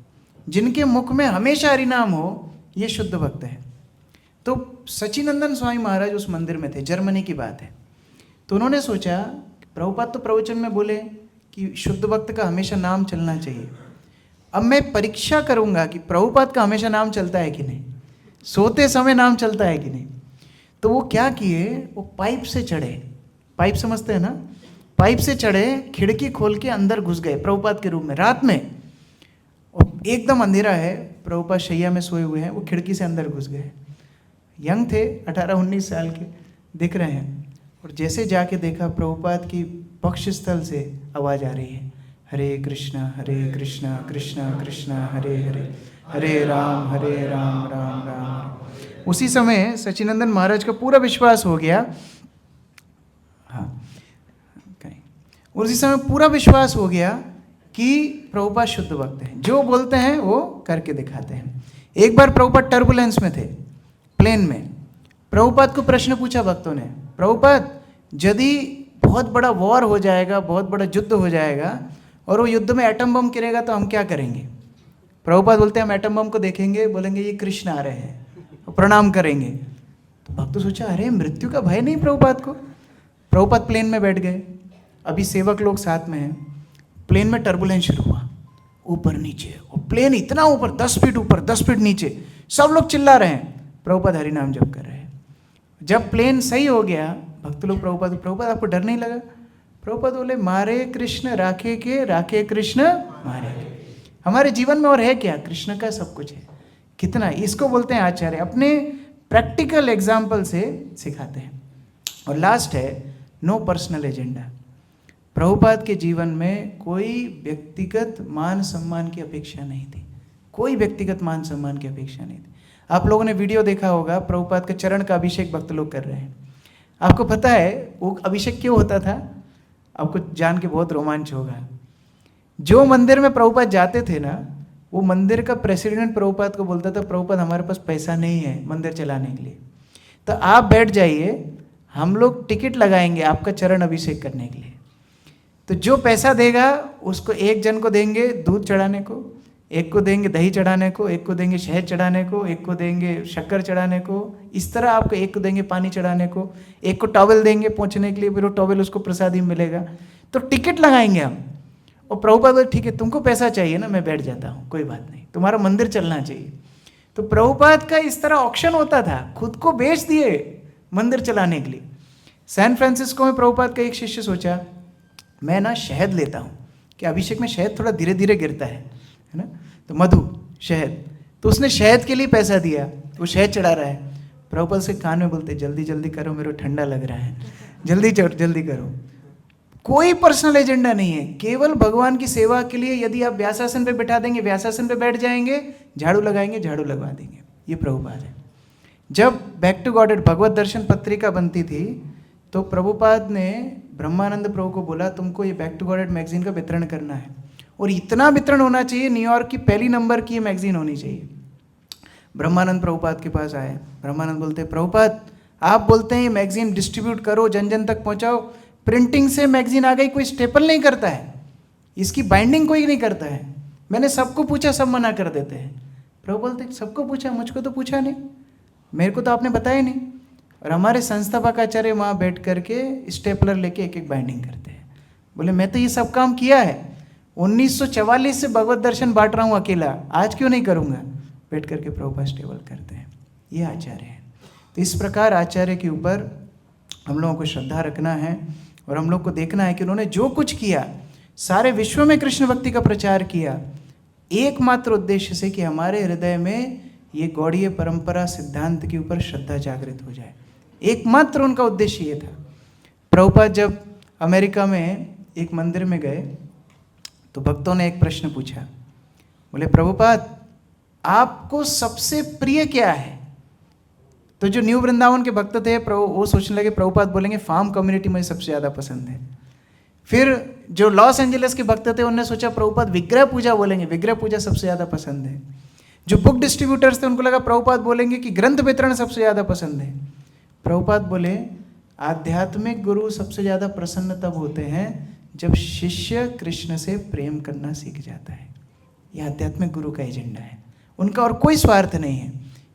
जिनके मुख में हमेशा हरिनाम हो, ये शुद्ध भक्त है। तो सच्चिनंदन स्वामी महाराज उस मंदिर में थे, जर्मनी की बात है। तो उन्होंने सोचा, प्रभुपाद तो प्रवचन में बोले कि शुद्ध भक्त का हमेशा नाम चलना चाहिए, अब मैं परीक्षा करूंगा कि प्रभुपाद का हमेशा नाम चलता है कि नहीं, सोते समय नाम चलता है कि नहीं। तो वो क्या किए, वो पाइप से चढ़े, पाइप समझते हैं ना, पाइप से चढ़े, खिड़की खोल के अंदर घुस गए प्रभुपाद के रूम में रात में, और एकदम अंधेरा है, प्रभुपाद शैया में सोए हुए हैं, वो खिड़की से अंदर घुस गए। यंग थे, 18-19 साल के दिख रहे हैं, और जैसे जाके देखा प्रभुपाद की पक्षस्थल से आवाज़ आ रही है, हरे कृष्णा कृष्णा कृष्णा हरे हरे, हरे राम राम राम हरे। उसी समय सच्चिनंदन महाराज का पूरा विश्वास हो गया, हाँ, उसी समय पूरा विश्वास हो गया कि प्रभुपाद शुद्ध भक्त हैं, जो बोलते हैं वो करके दिखाते हैं। एक बार प्रभुपाद टर्बुलेंस में थे, प्लेन में। प्रभुपाद को प्रश्न पूछा भक्तों ने, प्रभुपाद यदि बहुत बड़ा वॉर हो जाएगा, बहुत बड़ा युद्ध हो जाएगा और वो युद्ध में एटम बम गिरेगा तो हम क्या करेंगे? प्रभुपाद बोलते हैं हम एटम बम को देखेंगे, बोलेंगे ये कृष्ण आ रहे हैं, प्रणाम करेंगे। तो भक्त सोचा अरे मृत्यु का भय नहीं प्रभुपाद को। प्रभुपाद प्लेन में बैठ गए, अभी सेवक लोग साथ में हैं। प्लेन में टर्बुलेंस शुरू हुआ, ऊपर नीचे, और प्लेन इतना ऊपर, 10 फीट ऊपर 10 फीट नीचे, सब लोग चिल्ला रहे हैं, प्रभुपाद हरि नाम जप कर रहे हैं। जब प्लेन सही हो गया, भक्त लोग प्रभुपाद आपको डर नहीं लगा? प्रभुपाद बोले मारे कृष्ण राखे के, राखे कृष्ण मारे। हमारे जीवन में और है क्या? कृष्ण का सब कुछ है। कितना, इसको बोलते हैं आचार्य, अपने प्रैक्टिकल एग्जाम्पल से सिखाते हैं। और लास्ट है नो पर्सनल एजेंडा। प्रभुपाद के जीवन में कोई व्यक्तिगत मान सम्मान की अपेक्षा नहीं थी, कोई व्यक्तिगत मान सम्मान की अपेक्षा नहीं थी। आप लोगों ने वीडियो देखा होगा, प्रभुपाद के चरण का अभिषेक भक्त लोग कर रहे हैं। आपको पता है वो अभिषेक क्यों होता था? आपको जान के बहुत रोमांच होगा। जो मंदिर में प्रभुपाद जाते थे ना, वो मंदिर का प्रेसिडेंट प्रभुपाद को बोलता था, प्रभुपाद हमारे पास पैसा नहीं है मंदिर चलाने के लिए, तो आप बैठ जाइए, हम लोग टिकट लगाएंगे आपका चरण अभिषेक करने के लिए। तो जो पैसा देगा उसको एक जन को देंगे दूध चढ़ाने को, एक को देंगे दही चढ़ाने को, एक को देंगे शहद चढ़ाने को, एक को देंगे शक्कर चढ़ाने को, इस तरह आपको एक को देंगे पानी चढ़ाने को, एक को टॉवल देंगे पहुँचने के लिए, फिर वो टॉवल उसको प्रसादी मिलेगा। तो टिकट लगाएंगे हम। और प्रभुपाद बोले ठीक है तुमको पैसा चाहिए ना, मैं बैठ जाता हूँ, कोई बात नहीं, तुम्हारा मंदिर चलना चाहिए। तो प्रभुपाद का इस तरह ऑक्शन होता था, खुद को बेच दिए मंदिर चलाने के लिए। सैन फ्रांसिस्को में प्रभुपाद का एक शिष्य सोचा मैं ना शहद लेता हूँ, कि अभिषेक में शहद थोड़ा धीरे धीरे गिरता है ना, तो मधु शहद, तो उसने शहद के लिए पैसा दिया, वो शहद चढ़ा रहा है। प्रभुपाद से कान में बोलते जल्दी जल्दी करो, मेरे को ठंडा लग रहा है, जल्दी जल्दी करो। कोई पर्सनल एजेंडा नहीं है, केवल भगवान की सेवा के लिए। यदि आप व्यासासन पे बैठा देंगे, व्यासासन पे बैठ जाएंगे, झाड़ू लगाएंगे, झाड़ू लगवा देंगे। ये प्रभुपाद है। जब बैक टू गॉडेड भगवत दर्शन पत्रिका बनती थी, तो प्रभुपाद ने ब्रह्मानंद प्रभु को बोला तुमको ये बैक टू गॉडेड मैगजीन का वितरण करना है, और इतना वितरण होना चाहिए, न्यूयॉर्क की पहली नंबर की ये मैगजीन होनी चाहिए। ब्रह्मानंद प्रभुपाद के पास आए, ब्रह्मानंद बोलते प्रभुपाद आप बोलते हैं ये मैगजीन डिस्ट्रीब्यूट करो, जन जन तक पहुंचाओ, प्रिंटिंग से मैगजीन आ गई, कोई स्टेपल नहीं करता है, इसकी बाइंडिंग कोई नहीं करता है, मैंने सबको पूछा, सब मना कर देते हैं। प्रभु बोलते सबको पूछा, मुझको तो पूछा नहीं, मेरे को तो आपने बताया नहीं। और हमारे संस्थापक आचार्य वहाँ बैठ करके स्टेपलर लेके एक एक बाइंडिंग करते हैं। बोले मैं तो ये सब काम किया है, 1944 से भगवत दर्शन बांट रहा हूँ अकेला, आज क्यों नहीं करूँगा? बैठ करके प्रभुपाद स्टेबल करते हैं। ये आचार्य है। तो इस प्रकार आचार्य के ऊपर हम लोगों को श्रद्धा रखना है, और हम लोग को देखना है कि उन्होंने जो कुछ किया, सारे विश्व में कृष्ण भक्ति का प्रचार किया, एकमात्र उद्देश्य से कि हमारे हृदय में ये गौड़ीय परंपरा सिद्धांत के ऊपर श्रद्धा जागृत हो जाए। एकमात्र उनका उद्देश्य ये था। प्रभुपाद जब अमेरिका में एक मंदिर में गए, तो भक्तों ने एक प्रश्न पूछा, बोले प्रभुपाद आपको सबसे प्रिय क्या है? तो जो न्यू वृंदावन के भक्त थे, वो सोचने लगे प्रभुपाद बोलेंगे फार्म कम्युनिटी मुझे सबसे ज़्यादा पसंद है। फिर जो लॉस एंजलिस के भक्त थे, उन्होंने सोचा प्रभुपाद विग्रह पूजा बोलेंगे, विग्रह पूजा सबसे ज़्यादा पसंद है। जो बुक डिस्ट्रीब्यूटर्स थे, उनको लगा प्रभुपाद बोलेंगे कि ग्रंथ वितरण सबसे ज़्यादा पसंद है। प्रभुपाद बोले आध्यात्मिक गुरु सबसे ज़्यादा प्रसन्न तब होते हैं जब शिष्य कृष्ण से प्रेम करना सीख जाता है। यह आध्यात्मिक गुरु का एजेंडा है, उनका और कोई स्वार्थ नहीं है,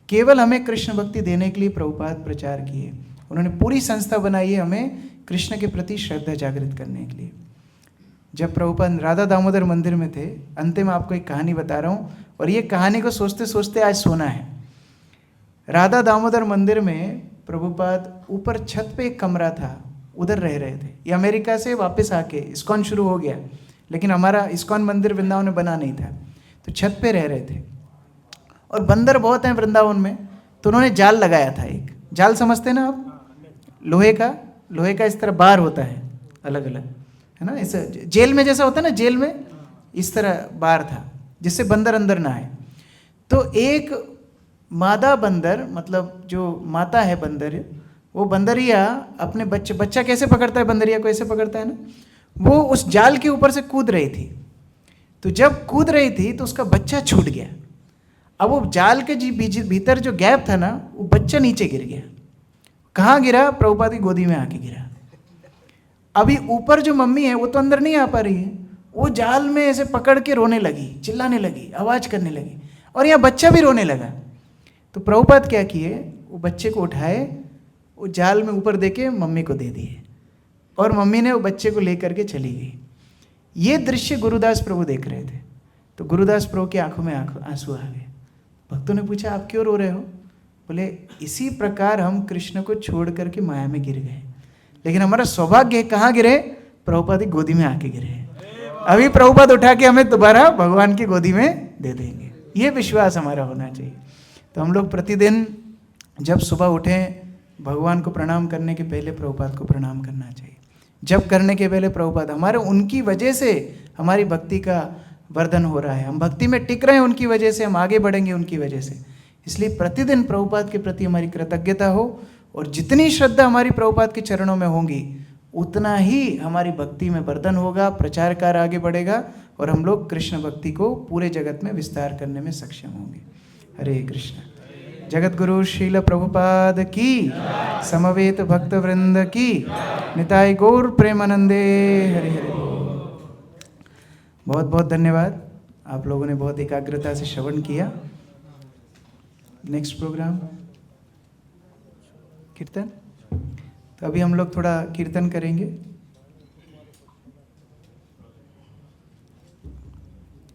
केवल हमें कृष्ण भक्ति देने के लिए प्रभुपाद प्रचार किए। उन्होंने पूरी संस्था बनाई है हमें कृष्ण के प्रति श्रद्धा जागृत करने के लिए। जब प्रभुपाद राधा दामोदर मंदिर में थे, अंतिम आपको एक कहानी बता रहा हूँ, और ये कहानी को सोचते सोचते आज सोना है। राधा दामोदर मंदिर में प्रभुपाद ऊपर छत पे एक कमरा था, उधर रह रहे थे। ये अमेरिका से वापस आके इस्कॉन शुरू हो गया, लेकिन हमारा इस्कॉन मंदिर वृंदावन में बना नहीं था, तो छत पे रह रहे थे। और बंदर बहुत हैं वृंदावन में, तो उन्होंने जाल लगाया था। एक जाल समझते हैं ना आप, लोहे का इस तरह बार होता है अलग अलग, है ना, इस जेल में जैसा होता है ना, जेल में इस तरह बार था जिससे बंदर अंदर ना आए। तो एक मादा बंदर, मतलब जो माता है बंदर, वो बंदरिया अपने बच्चा कैसे पकड़ता है, बंदरिया को ऐसे पकड़ता है ना, वो उस जाल के ऊपर से कूद रही थी। तो जब कूद रही थी तो उसका बच्चा छूट गया। अब वो जाल के भीतर जो गैप था ना, वो बच्चा नीचे गिर गया। कहाँ गिरा? प्रभुपाद की गोदी में आके गिरा। अभी ऊपर जो मम्मी है वो तो अंदर नहीं आ पा रही है, वो जाल में ऐसे पकड़ के रोने लगी, चिल्लाने लगी, आवाज करने लगी, और यहाँ बच्चा भी रोने लगा। तो प्रभुपाद क्या किए, वो बच्चे को उठाए, वो जाल में ऊपर देके मम्मी को दे दिए, और मम्मी ने वो बच्चे को लेकर के चली गई। ये दृश्य गुरुदास प्रभु देख रहे थे। तो गुरुदास प्रभु की आंखों में आंसू आ गए। भक्तों ने पूछा, आप क्यों रो रहे हो? बोले, इसी प्रकार हम कृष्ण को छोड़ करके माया में गिर गए, लेकिन हमारा सौभाग्य कहाँ गिरे? प्रभुपाद की गोदी में आके गिरे। अभी प्रभुपाद उठा के हमें दोबारा भगवान की गोदी में दे देंगे। ये विश्वास हमारा होना चाहिए। तो हम लोग प्रतिदिन जब सुबह उठें, भगवान को प्रणाम करने के पहले प्रभुपाद को प्रणाम करना चाहिए। जब करने के पहले प्रभुपाद, हमारे उनकी वजह से हमारी भक्ति का वर्धन हो रहा है, हम भक्ति में टिक रहे हैं उनकी वजह से, हम आगे बढ़ेंगे उनकी वजह से। इसलिए प्रतिदिन प्रभुपाद के प्रति हमारी कृतज्ञता हो, और जितनी श्रद्धा हमारी प्रभुपाद के चरणों में होंगी उतना ही हमारी भक्ति में वर्धन होगा, प्रचार कार्य आगे बढ़ेगा, और हम लोग कृष्ण भक्ति को पूरे जगत में विस्तार करने में सक्षम होंगे। हरे कृष्ण। जगत गुरु श्रील प्रभुपाद की, समवेत भक्त वृंद की, निताय गौर प्रेमानंदे। हरे हरे। बहुत बहुत धन्यवाद, आप लोगों ने बहुत एकाग्रता से श्रवण किया। नेक्स्ट प्रोग्राम कीर्तन। तो अभी हम लोग थोड़ा कीर्तन करेंगे।